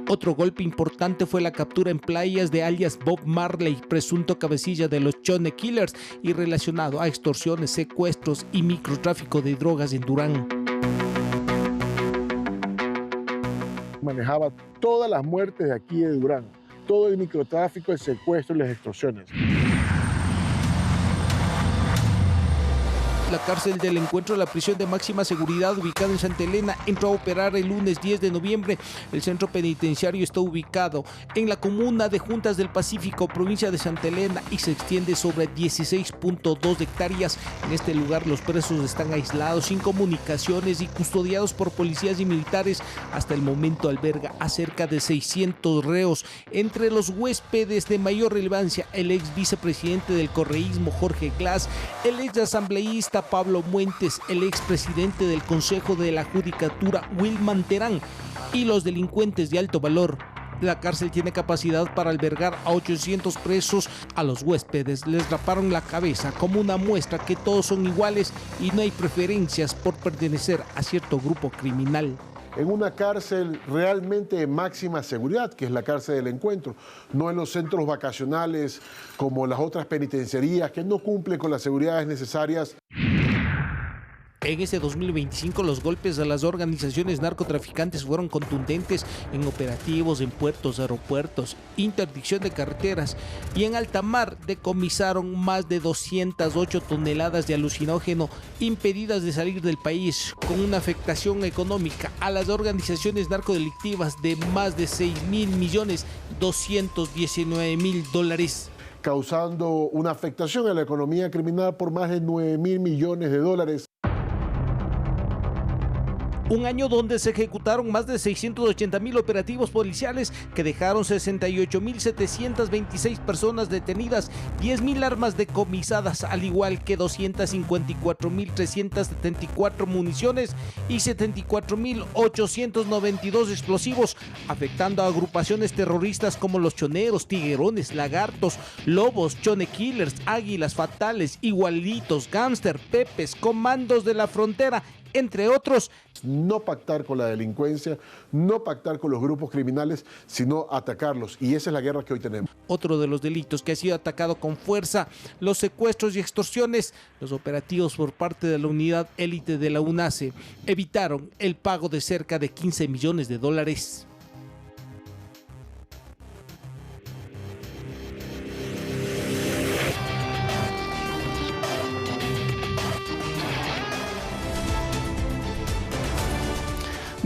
Speaker 10: Otro golpe importante fue la captura en playas de alias Bob Marley, presunto cabecilla de los Chone Killers y relacionado a extorsiones, secuestros y microtráfico de drogas en Durán.
Speaker 13: Manejaba todas las muertes de aquí de Durán, todo el microtráfico, el secuestro y las extorsiones.
Speaker 10: La cárcel del Encuentro, la prisión de máxima seguridad ubicada en Santa Elena, entró a operar el lunes 10 de noviembre. El centro penitenciario está ubicado en la comuna de Juntas del Pacífico, provincia de Santa Elena, y se extiende sobre 16.2 hectáreas. En este lugar los presos están aislados, sin comunicaciones y custodiados por policías y militares. Hasta el momento alberga a cerca de 600 reos. Entre los huéspedes de mayor relevancia, el ex vicepresidente del correísmo Jorge Glass, el ex asambleísta Pablo Muentes, el expresidente del Consejo de la Judicatura Wilman Terán y los delincuentes de alto valor. La cárcel tiene capacidad para albergar a 800 presos. A los huéspedes les raparon la cabeza como una muestra que todos son iguales y no hay preferencias por pertenecer a cierto grupo criminal.
Speaker 13: En una cárcel realmente de máxima seguridad, que es la cárcel del Encuentro, no en los centros vacacionales como las otras penitenciarías que no cumplen con las seguridades necesarias.
Speaker 10: En ese 2025 los golpes a las organizaciones narcotraficantes fueron contundentes en operativos en puertos, aeropuertos, interdicción de carreteras y en alta mar. Decomisaron más de 208 toneladas de alucinógeno impedidas de salir del país, con una afectación económica a las organizaciones narcodelictivas de más de $6.219.000.
Speaker 13: Causando una afectación a la economía criminal por más de $9.000 millones.
Speaker 10: Un año donde se ejecutaron más de 680.000 operativos policiales que dejaron 68.726 personas detenidas, 10.000 armas decomisadas, al igual que 254.374 municiones y 74.892 explosivos, afectando a agrupaciones terroristas como los choneros, tiguerones, lagartos, lobos, chone killers, águilas fatales, igualitos, gángster, pepes, comandos de la frontera, entre otros.
Speaker 13: No pactar con la delincuencia, no pactar con los grupos criminales, sino atacarlos. Y esa es la guerra que hoy tenemos.
Speaker 10: Otro de los delitos que ha sido atacado con fuerza, los secuestros y extorsiones. Los operativos por parte de la unidad élite de la UNACE evitaron el pago de cerca de $15 millones.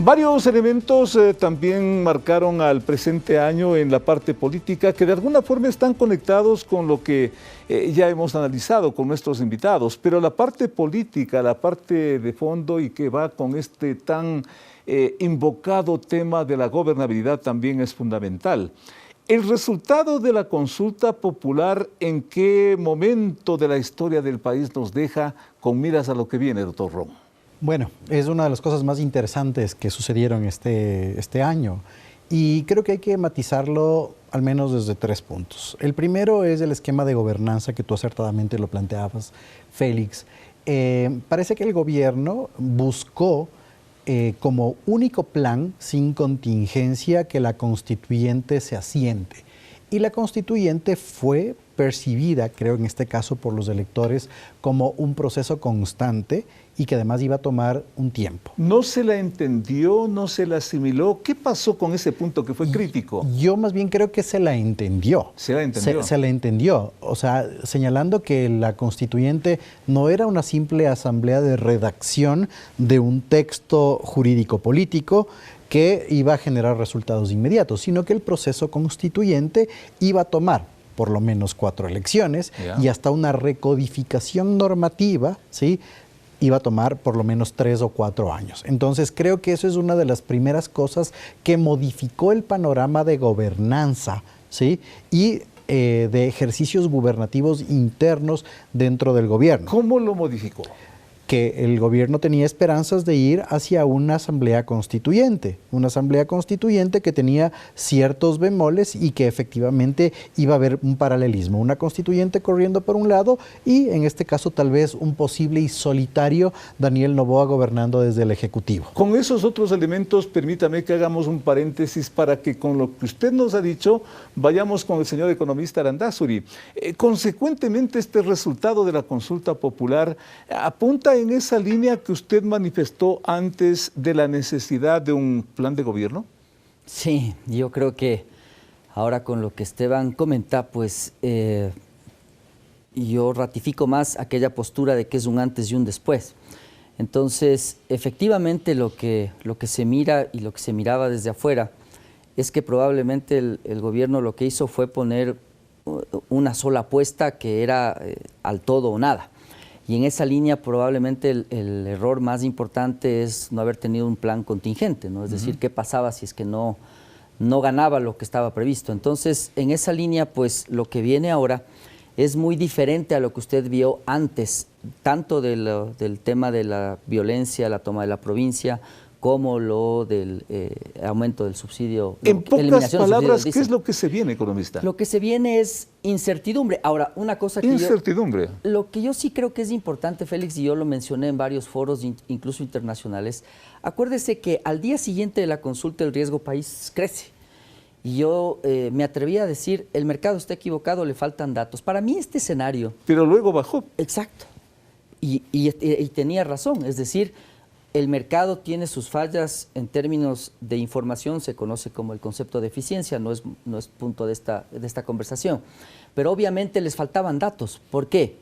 Speaker 4: Varios elementos también marcaron al presente año en la parte política que de alguna forma están conectados con lo que ya hemos analizado con nuestros invitados, pero la parte política, la parte de fondo y que va con este tan invocado tema de la gobernabilidad también es fundamental. El resultado de la consulta popular, ¿en qué momento de la historia del país nos deja con miras a lo que viene, doctor Ron?
Speaker 8: Bueno, es una de las cosas más interesantes que sucedieron este año y creo que hay que matizarlo al menos desde 3 puntos. El primero es el esquema de gobernanza que tú acertadamente lo planteabas, Félix. Parece que el gobierno buscó como único plan sin contingencia que la constituyente se asiente. Y la constituyente fue percibida, creo en este caso por los electores, como un proceso constante y que además iba a tomar un tiempo.
Speaker 4: ¿No se la entendió, no se la asimiló? ¿Qué pasó con ese punto que fue crítico?
Speaker 8: Yo más bien creo que se la entendió.
Speaker 4: ¿Se la entendió?
Speaker 8: Se la entendió, o sea, señalando que la constituyente no era una simple asamblea de redacción de un texto jurídico político que iba a generar resultados inmediatos, sino que el proceso constituyente iba a tomar por lo menos 4 elecciones y hasta una recodificación normativa, ¿sí?, iba a tomar por lo menos 3 o 4 años. Entonces creo que eso es una de las primeras cosas que modificó el panorama de gobernanza, ¿sí?, y de ejercicios gubernativos internos dentro del gobierno.
Speaker 4: ¿Cómo lo modificó?
Speaker 8: que el gobierno tenía esperanzas de ir hacia una asamblea constituyente que tenía ciertos bemoles y que efectivamente iba a haber un paralelismo, una constituyente corriendo por un lado y en este caso tal vez un posible y solitario Daniel Noboa gobernando desde el Ejecutivo.
Speaker 4: Con esos otros elementos, permítame que hagamos un paréntesis para que con lo que usted nos ha dicho, vayamos con el señor economista Arandázuri. Consecuentemente, este resultado de la consulta popular apunta en esa línea que usted manifestó antes de la necesidad de un plan de gobierno.
Speaker 9: Sí, yo creo que ahora con lo que Esteban comenta, pues yo ratifico más aquella postura de que es un antes y un después. Entonces, efectivamente lo que se mira y lo que se miraba desde afuera es que probablemente el gobierno lo que hizo fue poner una sola apuesta que era al todo o nada. Y en esa línea probablemente el error más importante es no haber tenido un plan contingente, ¿no? Es decir, qué pasaba si es que no ganaba lo que estaba previsto. Entonces, en esa línea, pues lo que viene ahora es muy diferente a lo que usted vio antes, tanto del tema de la violencia, la toma de la provincia, como lo del aumento del subsidio.
Speaker 4: En pocas palabras, ¿qué es lo que se viene, economista?
Speaker 9: Lo que se viene es incertidumbre. Ahora, una cosa que
Speaker 4: incertidumbre.
Speaker 9: Lo que yo sí creo que es importante, Félix, y yo lo mencioné en varios foros, incluso internacionales, acuérdese que al día siguiente de la consulta el riesgo país crece. Y yo me atreví a decir, el mercado está equivocado, le faltan datos. Para mí este escenario...
Speaker 4: Pero luego bajó.
Speaker 9: Exacto. Y tenía razón, es decir, el mercado tiene sus fallas en términos de información, se conoce como el concepto de eficiencia, no es punto de esta conversación. Pero obviamente les faltaban datos. ¿Por qué?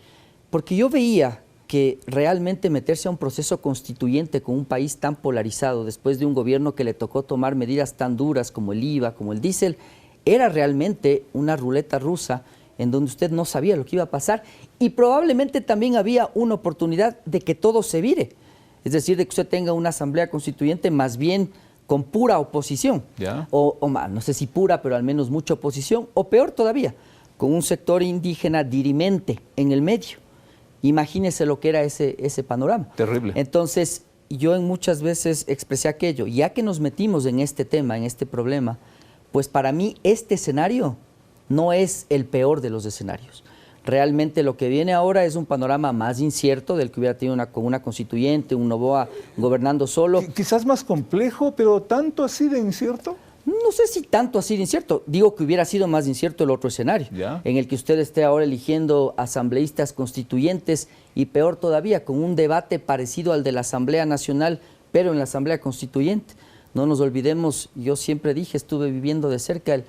Speaker 9: Porque yo veía que realmente meterse a un proceso constituyente con un país tan polarizado, después de un gobierno que le tocó tomar medidas tan duras como el IVA, como el diésel, era realmente una ruleta rusa en donde usted no sabía lo que iba a pasar y probablemente también había una oportunidad de que todo se vire. Es decir, de que usted tenga una asamblea constituyente más bien con pura oposición, o no sé si pura, pero al menos mucha oposición, o peor todavía, con un sector indígena dirimente en el medio. Imagínese lo que era ese panorama.
Speaker 4: Terrible.
Speaker 9: Entonces, yo muchas veces expresé aquello, ya que nos metimos en este tema, en este problema, pues para mí este escenario no es el peor de los escenarios. Realmente lo que viene ahora es un panorama más incierto del que hubiera tenido con una constituyente, un Noboa gobernando solo.
Speaker 4: Quizás más complejo, pero ¿tanto así de incierto?
Speaker 9: No sé si tanto así de incierto. Digo que hubiera sido más incierto el otro escenario, en el que usted esté ahora eligiendo asambleístas constituyentes y peor todavía, con un debate parecido al de la Asamblea Nacional, pero en la Asamblea Constituyente. No nos olvidemos, yo siempre dije, estuve viviendo de cerca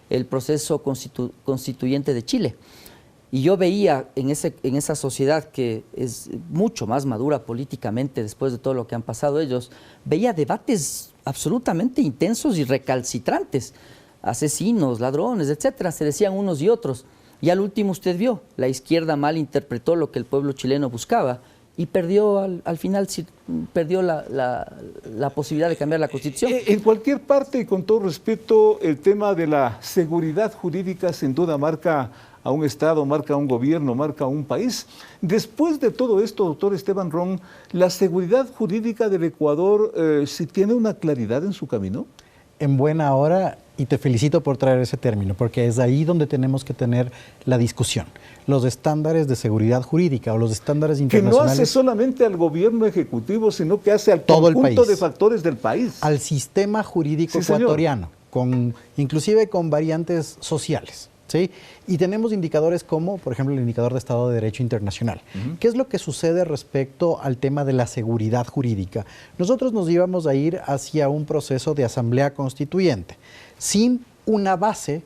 Speaker 9: el proceso constituyente de Chile. Y yo veía en esa sociedad que es mucho más madura políticamente después de todo lo que han pasado ellos, veía debates absolutamente intensos y recalcitrantes, asesinos, ladrones, etcétera, se decían unos y otros. Y al último usted vio, la izquierda mal interpretó lo que el pueblo chileno buscaba y perdió al final perdió la posibilidad de cambiar la Constitución.
Speaker 4: En cualquier parte y con todo respeto, el tema de la seguridad jurídica sin duda marca a un Estado, marca a un gobierno, marca a un país. Después de todo esto, doctor Esteban Ron, ¿la seguridad jurídica del Ecuador sí tiene una claridad en su camino?
Speaker 8: En buena hora, y te felicito por traer ese término, porque es ahí donde tenemos que tener la discusión. Los estándares de seguridad jurídica o los estándares internacionales...
Speaker 4: Que no hace solamente al gobierno ejecutivo, sino que hace al conjunto de factores del país.
Speaker 8: Al sistema jurídico ecuatoriano, inclusive con variantes sociales. ¿Sí? Y tenemos indicadores como, por ejemplo, el indicador de Estado de Derecho Internacional. ¿Qué es lo que sucede respecto al tema de la seguridad jurídica? Nosotros nos íbamos a ir hacia un proceso de asamblea constituyente, sin una base,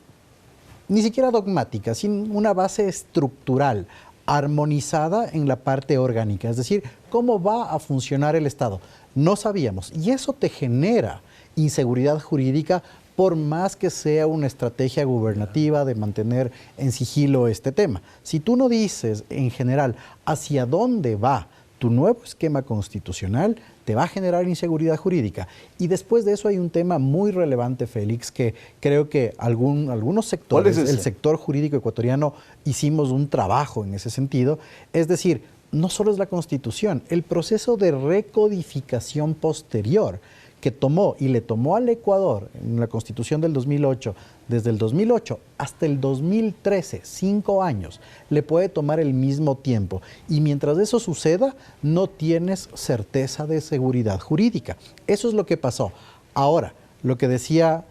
Speaker 8: ni siquiera dogmática, sin una base estructural, armonizada en la parte orgánica, es decir, cómo va a funcionar el Estado. No sabíamos, y eso te genera inseguridad jurídica por más que sea una estrategia gubernativa de mantener en sigilo este tema. Si tú no dices en general hacia dónde va tu nuevo esquema constitucional, te va a generar inseguridad jurídica. Y después de eso hay un tema muy relevante, Félix, que creo que algunos sectores, el sector jurídico ecuatoriano, hicimos un trabajo en ese sentido. Es decir, no solo es la Constitución, el proceso de recodificación posterior que tomó y le tomó al Ecuador en la Constitución del 2008, desde el 2008 hasta el 2013, 5 años, le puede tomar el mismo tiempo. Y mientras eso suceda, no tienes certeza de seguridad jurídica. Eso es lo que pasó. Ahora, lo que decía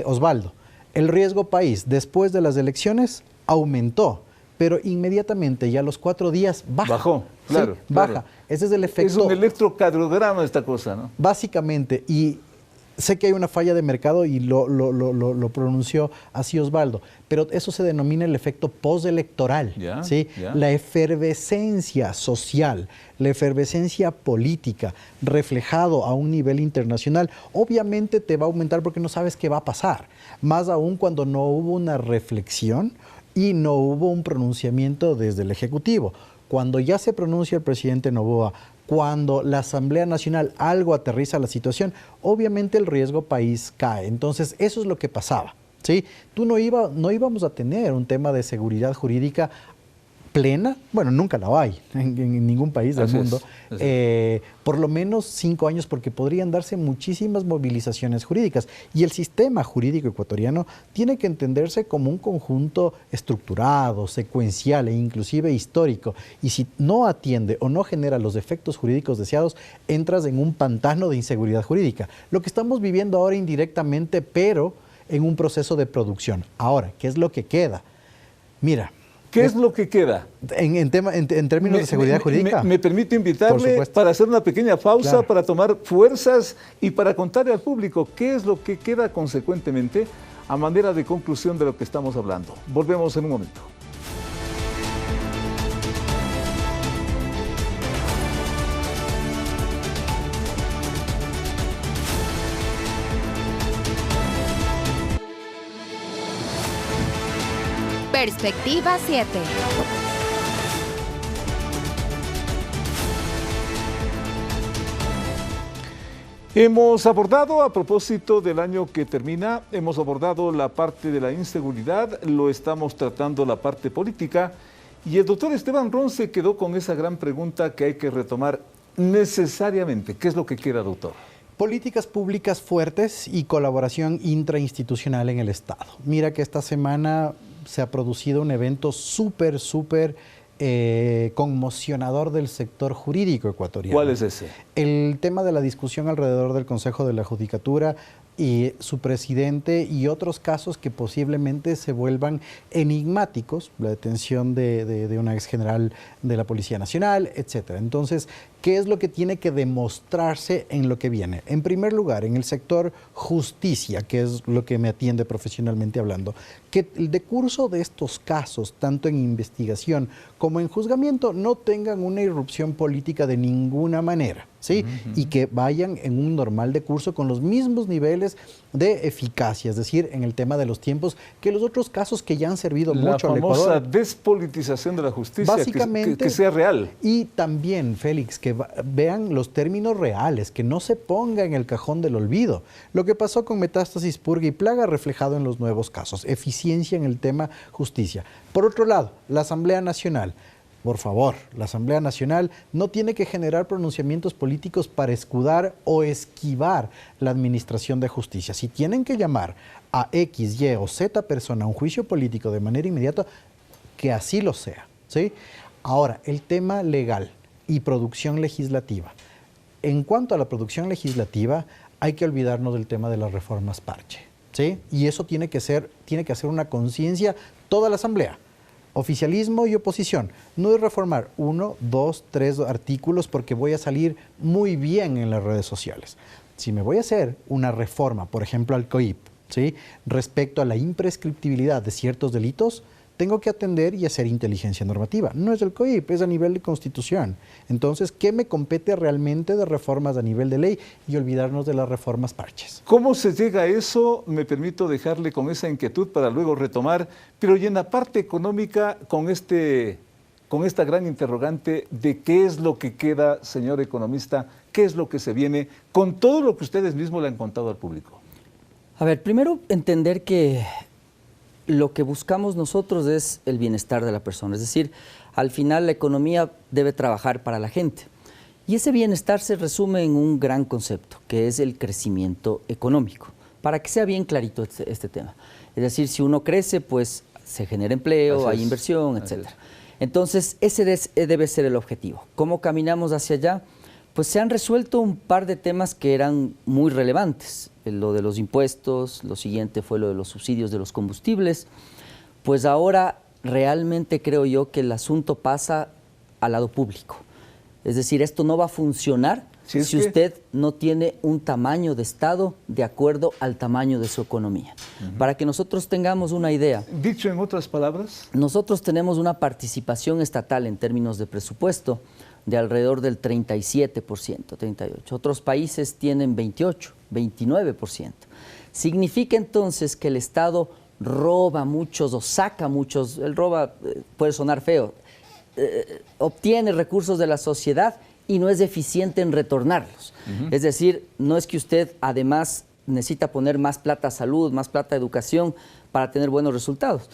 Speaker 8: Osvaldo, el riesgo país después de las elecciones aumentó, pero inmediatamente, ya a los 4 días, baja.
Speaker 4: Bajó, claro.
Speaker 8: Sí, baja.
Speaker 4: Claro.
Speaker 8: Ese es el efecto.
Speaker 4: Es un electrocardiograma esta cosa, ¿no?
Speaker 8: Básicamente, y sé que hay una falla de mercado y lo pronunció así Osvaldo, pero eso se denomina el efecto postelectoral, ¿sí? La efervescencia social, la efervescencia política, reflejado a un nivel internacional, obviamente te va a aumentar porque no sabes qué va a pasar, más aún cuando no hubo una reflexión y no hubo un pronunciamiento desde el Ejecutivo. Cuando ya se pronuncia el presidente Noboa, cuando la Asamblea Nacional algo aterriza la situación, obviamente el riesgo país cae. Entonces, eso es lo que pasaba, ¿sí? No íbamos a tener un tema de seguridad jurídica plena, bueno, nunca la hay en ningún país del mundo, por lo menos 5 años, porque podrían darse muchísimas movilizaciones jurídicas. Y el sistema jurídico ecuatoriano tiene que entenderse como un conjunto estructurado, secuencial e inclusive histórico. Y si no atiende o no genera los efectos jurídicos deseados, entras en un pantano de inseguridad jurídica. Lo que estamos viviendo ahora indirectamente, pero en un proceso de producción. Ahora, ¿qué es lo que queda? Mira,
Speaker 4: ¿qué es lo que queda?
Speaker 8: En términos de seguridad jurídica.
Speaker 4: Me permito invitarle para hacer una pequeña pausa, para tomar fuerzas y para contarle al público qué es lo que queda consecuentemente a manera de conclusión de lo que estamos hablando. Volvemos en un momento.
Speaker 16: Perspectiva 7.
Speaker 4: Hemos abordado, a propósito del año que termina, hemos abordado la parte de la inseguridad, lo estamos tratando la parte política, y el doctor Esteban Ron se quedó con esa gran pregunta que hay que retomar necesariamente. ¿Qué es lo que queda, doctor?
Speaker 8: Políticas públicas fuertes y colaboración intrainstitucional en el Estado. Mira que esta semana se ha producido un evento súper conmocionador del sector jurídico ecuatoriano.
Speaker 4: ¿Cuál es ese?
Speaker 8: El tema de la discusión alrededor del Consejo de la Judicatura y su presidente y otros casos que posiblemente se vuelvan enigmáticos, la detención de una ex general de la Policía Nacional, etcétera. Entonces, ¿qué es lo que tiene que demostrarse en lo que viene? En primer lugar, en el sector justicia, que es lo que me atiende profesionalmente hablando, que el decurso de estos casos, tanto en investigación como en juzgamiento, no tengan una irrupción política de ninguna manera, ¿sí? Y que vayan en un normal decurso con los mismos niveles de eficacia, es decir, en el tema de los tiempos, que los otros casos que ya han servido mucho al Ecuador.
Speaker 4: La famosa despolitización de la justicia,
Speaker 8: básicamente,
Speaker 4: que sea real.
Speaker 8: Y también, Félix, que vean los términos reales, que no se ponga en el cajón del olvido. Lo que pasó con Metástasis, Purga y Plaga reflejado en los nuevos casos. Eficiencia en el tema justicia. Por otro lado, la Asamblea Nacional. Por favor, la Asamblea Nacional no tiene que generar pronunciamientos políticos para escudar o esquivar la administración de justicia. Si tienen que llamar a X, Y o Z persona a un juicio político de manera inmediata, que así lo sea, ¿sí? Ahora, el tema legal y producción legislativa. En cuanto a la producción legislativa, hay que olvidarnos del tema de las reformas parche, ¿sí? Y eso tiene que hacer una conciencia toda la Asamblea. Oficialismo y oposición. No es reformar 1, 2, 3 artículos porque voy a salir muy bien en las redes sociales. Si me voy a hacer una reforma, por ejemplo al COIP, ¿sí? Respecto a la imprescriptibilidad de ciertos delitos, tengo que atender y hacer inteligencia normativa. No es el COIP, es a nivel de Constitución. Entonces, ¿qué me compete realmente de reformas a nivel de ley y olvidarnos de las reformas parches?
Speaker 4: ¿Cómo se llega a eso? Me permito dejarle con esa inquietud para luego retomar, pero y en la parte económica, con esta gran interrogante de qué es lo que queda, señor economista, qué es lo que se viene, con todo lo que ustedes mismos le han contado al público.
Speaker 9: A ver, primero entender que lo que buscamos nosotros es el bienestar de la persona. Es decir, al final la economía debe trabajar para la gente. Y ese bienestar se resume en un gran concepto, que es el crecimiento económico. Para que sea bien clarito este tema. Es decir, si uno crece, pues se genera empleo, hay inversión, etc. Entonces, ese debe ser el objetivo. ¿Cómo caminamos hacia allá? Pues se han resuelto un par de temas que eran muy relevantes. Lo de los impuestos, lo siguiente fue lo de los subsidios de los combustibles. Pues ahora realmente creo yo que el asunto pasa al lado público. Es decir, esto no va a funcionar si usted no tiene un tamaño de Estado de acuerdo al tamaño de su economía. Para que nosotros tengamos una idea.
Speaker 4: Dicho en otras palabras.
Speaker 9: Nosotros tenemos una participación estatal en términos de presupuesto de alrededor del 37%, 38%. Otros países tienen 28%, 29%. Significa entonces que el Estado roba muchos o saca muchos, el roba puede sonar feo, obtiene recursos de la sociedad y no es eficiente en retornarlos. Es decir, no es que usted además necesita poner más plata a salud, más plata a educación para tener buenos resultados.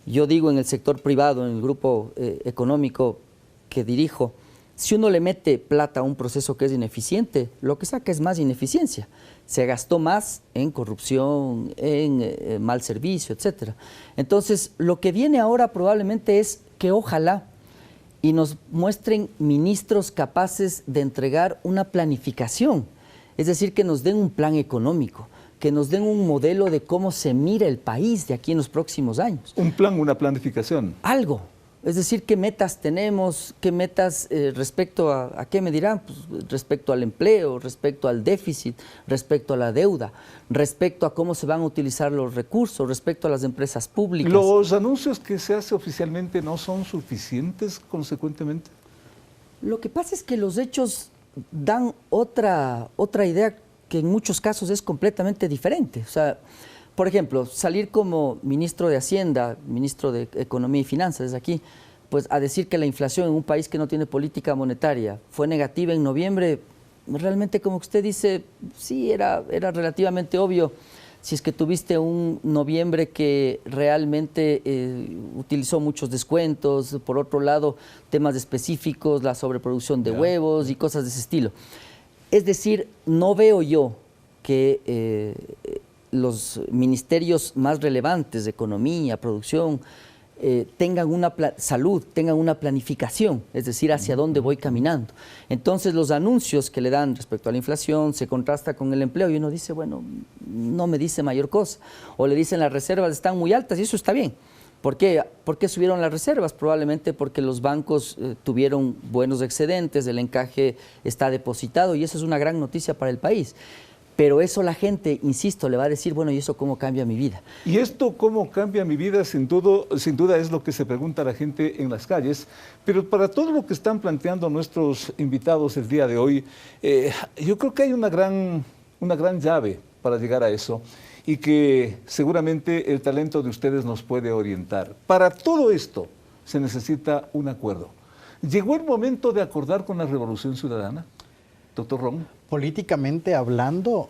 Speaker 9: Yo digo en el sector privado, en el grupo económico que dirijo, si uno le mete plata a un proceso que es ineficiente, lo que saca es más ineficiencia. Se gastó más en corrupción, en mal servicio, etc. Entonces, lo que viene ahora probablemente es que ojalá y nos muestren ministros capaces de entregar una planificación, es decir, que nos den un plan económico, que nos den un modelo de cómo se mira el país de aquí en los próximos años.
Speaker 4: Un plan, una planificación.
Speaker 9: Algo. Es decir, ¿qué metas tenemos? ¿Qué metas respecto a qué me dirán? Pues, respecto al empleo, respecto al déficit, respecto a la deuda, respecto a cómo se van a utilizar los recursos, respecto a las empresas públicas.
Speaker 4: ¿Los anuncios que se hace oficialmente no son suficientes consecuentemente?
Speaker 9: Lo que pasa es que los hechos dan otra idea que en muchos casos es completamente diferente. O sea, por ejemplo, salir como ministro de Hacienda, ministro de Economía y Finanzas desde aquí, pues a decir que la inflación en un país que no tiene política monetaria fue negativa en noviembre, realmente como usted dice, sí, era relativamente obvio. Si es que tuviste un noviembre que realmente utilizó muchos descuentos, por otro lado, temas específicos, la sobreproducción de huevos y cosas de ese estilo. Es decir, no veo yo que los ministerios más relevantes de economía, producción, tengan una salud, tengan una planificación, es decir, hacia dónde voy caminando. Entonces, los anuncios que le dan respecto a la inflación se contrasta con el empleo y uno dice, bueno, no me dice mayor cosa. O le dicen las reservas están muy altas y eso está bien. ¿Por qué? ¿Por qué subieron las reservas? Probablemente porque los bancos tuvieron buenos excedentes, el encaje está depositado y eso es una gran noticia para el país. Pero eso la gente, insisto, le va a decir, bueno, ¿y eso cómo cambia mi vida?
Speaker 4: Y esto cómo cambia mi vida, sin duda es lo que se pregunta la gente en las calles. Pero para todo lo que están planteando nuestros invitados el día de hoy, yo creo que hay una gran llave para llegar a eso y que seguramente el talento de ustedes nos puede orientar. Para todo esto se necesita un acuerdo. ¿Llegó el momento de acordar con la Revolución Ciudadana, doctor Ron?
Speaker 8: Políticamente hablando,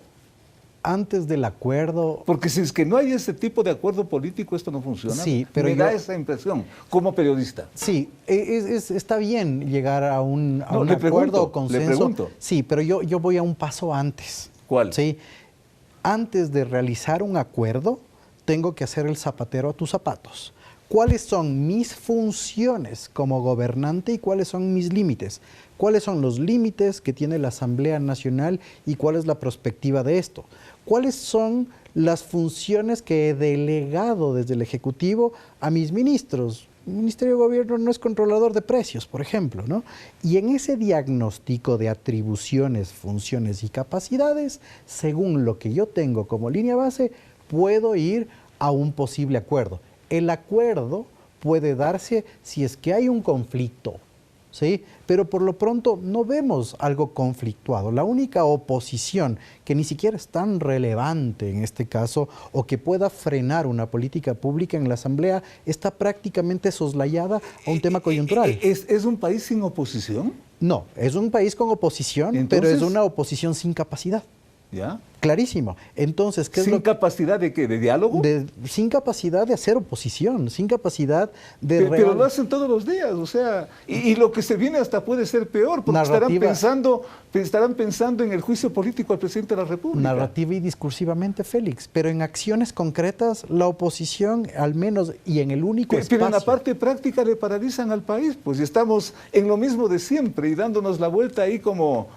Speaker 8: antes del acuerdo...
Speaker 4: Porque si es que no hay ese tipo de acuerdo político, esto no funciona.
Speaker 8: Sí, pero
Speaker 4: me da esa impresión, como periodista.
Speaker 8: Sí, está bien llegar a un acuerdo o consenso.
Speaker 4: Le pregunto.
Speaker 8: Sí, pero yo voy a un paso antes.
Speaker 4: ¿Cuál?
Speaker 8: Sí. Antes de realizar un acuerdo, tengo que hacer el zapatero a tus zapatos. ¿Cuáles son mis funciones como gobernante y cuáles son mis límites? ¿Cuáles son los límites que tiene la Asamblea Nacional y cuál es la perspectiva de esto? ¿Cuáles son las funciones que he delegado desde el Ejecutivo a mis ministros? El Ministerio de Gobierno no es controlador de precios, por ejemplo, ¿no? Y en ese diagnóstico de atribuciones, funciones y capacidades, según lo que yo tengo como línea base, puedo ir a un posible acuerdo. El acuerdo puede darse si es que hay un conflicto, ¿sí? Pero por lo pronto no vemos algo conflictuado. La única oposición que ni siquiera es tan relevante en este caso o que pueda frenar una política pública en la Asamblea está prácticamente soslayada a un tema coyuntural.
Speaker 4: ¿Es un país sin oposición?
Speaker 8: No, es un país con oposición,
Speaker 4: ¿entonces?
Speaker 8: Pero es una oposición sin capacidad.
Speaker 4: ¿Ya?
Speaker 8: Clarísimo. Entonces, ¿qué es
Speaker 4: ¿Sin capacidad de qué? ¿De diálogo?
Speaker 8: Sin capacidad de hacer oposición, sin capacidad de...
Speaker 4: Pero lo hacen todos los días, o sea, y lo que se viene hasta puede ser peor, porque estarán pensando en el juicio político al presidente de la República.
Speaker 8: Narrativa y discursivamente, Félix, pero en acciones concretas, la oposición, al menos, y en el único espacio...
Speaker 4: Pero en la parte práctica le paralizan al país, pues, y estamos en lo mismo de siempre y dándonos la vuelta ahí como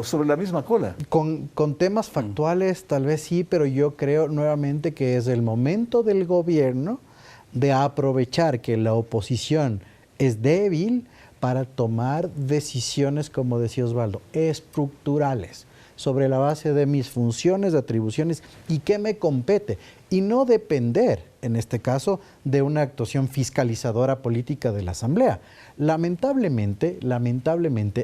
Speaker 4: sobre la misma cola.
Speaker 8: Con temas factuales tal vez sí, pero yo creo nuevamente que es el momento del gobierno de aprovechar que la oposición es débil para tomar decisiones, como decía Osvaldo, estructurales, sobre la base de mis funciones, atribuciones y qué me compete, y no depender, en este caso, de una actuación fiscalizadora política de la Asamblea. Lamentablemente,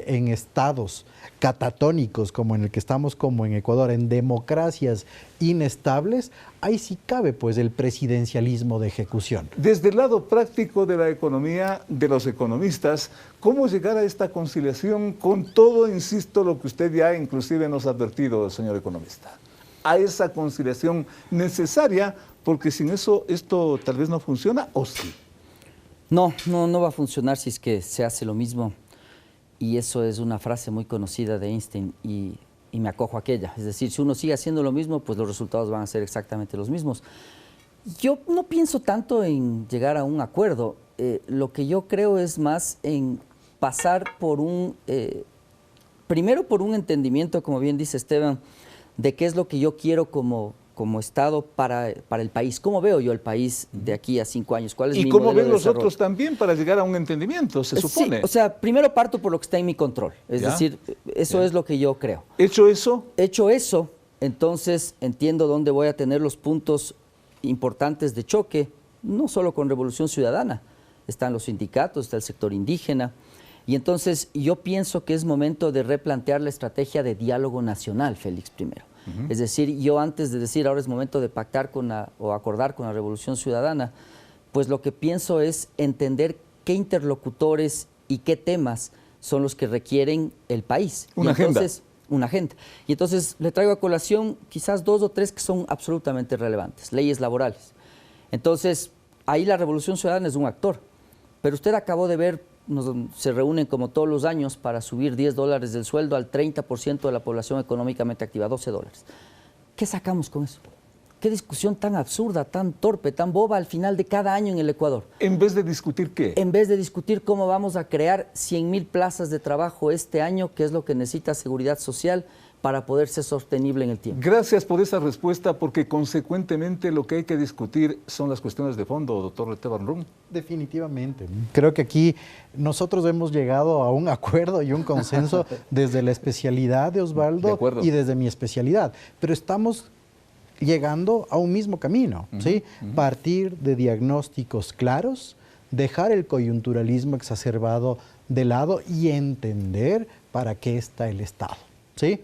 Speaker 8: en estados catatónicos como en el que estamos, como en Ecuador, en democracias inestables, ahí sí cabe pues el presidencialismo de ejecución.
Speaker 4: Desde el lado práctico de la economía, de los economistas, ¿cómo llegar a esta conciliación con todo, insisto, lo que usted ya inclusive nos ha advertido, señor economista? A esa conciliación necesaria, porque sin eso esto tal vez no funciona, ¿o sí?
Speaker 9: No va a funcionar si es que se hace lo mismo. Y eso es una frase muy conocida de Einstein y me acojo a aquella. Es decir, si uno sigue haciendo lo mismo, pues los resultados van a ser exactamente los mismos. Yo no pienso tanto en llegar a un acuerdo. Lo que yo creo es más en pasar por primero por un entendimiento, como bien dice Esteban, de qué es lo que yo quiero como Estado para el país. ¿Cómo veo yo el país de aquí a 5 años? ¿Cuál es mi modelo de desarrollo?
Speaker 4: ¿Y cómo ven los otros también para llegar a un entendimiento, se supone?
Speaker 9: Sí, o sea, primero parto por lo que está en mi control. Es decir, eso es lo que yo creo.
Speaker 4: ¿Hecho eso?
Speaker 9: Hecho eso, entonces entiendo dónde voy a tener los puntos importantes de choque, no solo con Revolución Ciudadana. Están los sindicatos, está el sector indígena. Y entonces yo pienso que es momento de replantear la estrategia de diálogo nacional, Félix, primero. Es decir, yo antes de decir ahora es momento de pactar o acordar con la Revolución Ciudadana, pues lo que pienso es entender qué interlocutores y qué temas son los que requieren el país. Una agenda. Y entonces le traigo a colación quizás 2 o 3 que son absolutamente relevantes. Leyes laborales. Entonces, ahí la Revolución Ciudadana es un actor. Pero usted acabó de ver, se reúnen como todos los años para subir $10 del sueldo al 30% de la población económicamente activa, $12. ¿Qué sacamos con eso? ¿Qué discusión tan absurda, tan torpe, tan boba al final de cada año en el Ecuador?
Speaker 4: ¿En vez de discutir qué?
Speaker 9: En vez de discutir cómo vamos a crear 100.000 plazas de trabajo este año, que es lo que necesita Seguridad Social, para poder ser sostenible en el tiempo.
Speaker 4: Gracias por esa respuesta, porque consecuentemente lo que hay que discutir son las cuestiones de fondo, doctor Esteban Rum.
Speaker 8: Definitivamente. Creo que aquí nosotros hemos llegado a un acuerdo y un consenso desde la especialidad de Osvaldo y desde mi especialidad, pero estamos llegando a un mismo camino, ¿sí? Partir de diagnósticos claros, dejar el coyunturalismo exacerbado de lado y entender para qué está el Estado, ¿sí?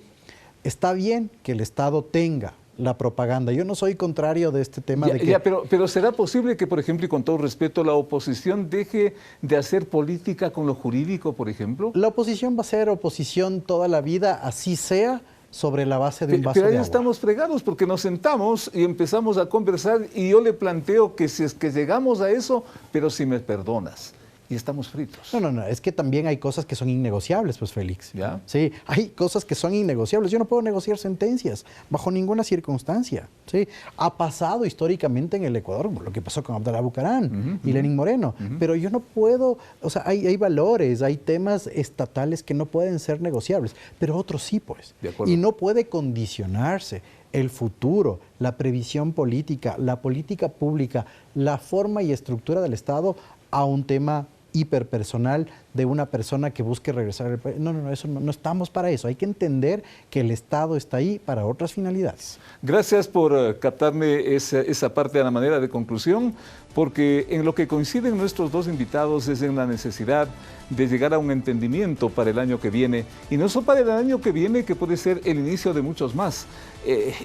Speaker 8: Está bien que el Estado tenga la propaganda. Yo no soy contrario de este tema de que...
Speaker 4: Pero ¿será posible que, por ejemplo, y con todo respeto, la oposición deje de hacer política con lo jurídico, por ejemplo?
Speaker 8: La oposición va a ser oposición toda la vida, así sea, sobre la base de un vaso de agua.
Speaker 4: Pero ahí estamos fregados porque nos sentamos y empezamos a conversar y yo le planteo que si es que llegamos a eso, pero si me perdonas. Y estamos fritos.
Speaker 8: No, es que también hay cosas que son innegociables, pues, Félix. ¿Ya? Sí, hay cosas que son innegociables. Yo no puedo negociar sentencias bajo ninguna circunstancia. ¿Sí? Ha pasado históricamente en el Ecuador, lo que pasó con Abdalá Bucaram y Lenín Moreno, pero yo no puedo, o sea, hay valores, hay temas estatales que no pueden ser negociables, pero otros sí, pues. Y no puede condicionarse el futuro, la previsión política, la política pública, la forma y estructura del Estado a un tema hiperpersonal de una persona que busque regresar al país. No, eso no estamos para eso. Hay que entender que el Estado está ahí para otras finalidades.
Speaker 4: Gracias por captarme esa parte a la manera de conclusión, porque en lo que coinciden nuestros dos invitados es en la necesidad de llegar a un entendimiento para el año que viene, y no solo para el año que viene, que puede ser el inicio de muchos más.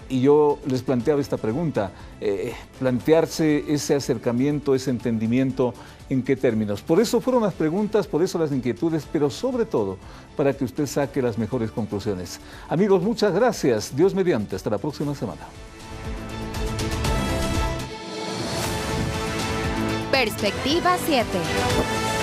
Speaker 4: Y yo les planteaba esta pregunta, plantearse ese acercamiento, ese entendimiento, ¿en qué términos? Por eso fueron las preguntas, por eso resuelva las inquietudes, pero sobre todo para que usted saque las mejores conclusiones. Amigos, muchas gracias. Dios mediante. Hasta la próxima semana.
Speaker 16: Perspectiva 7.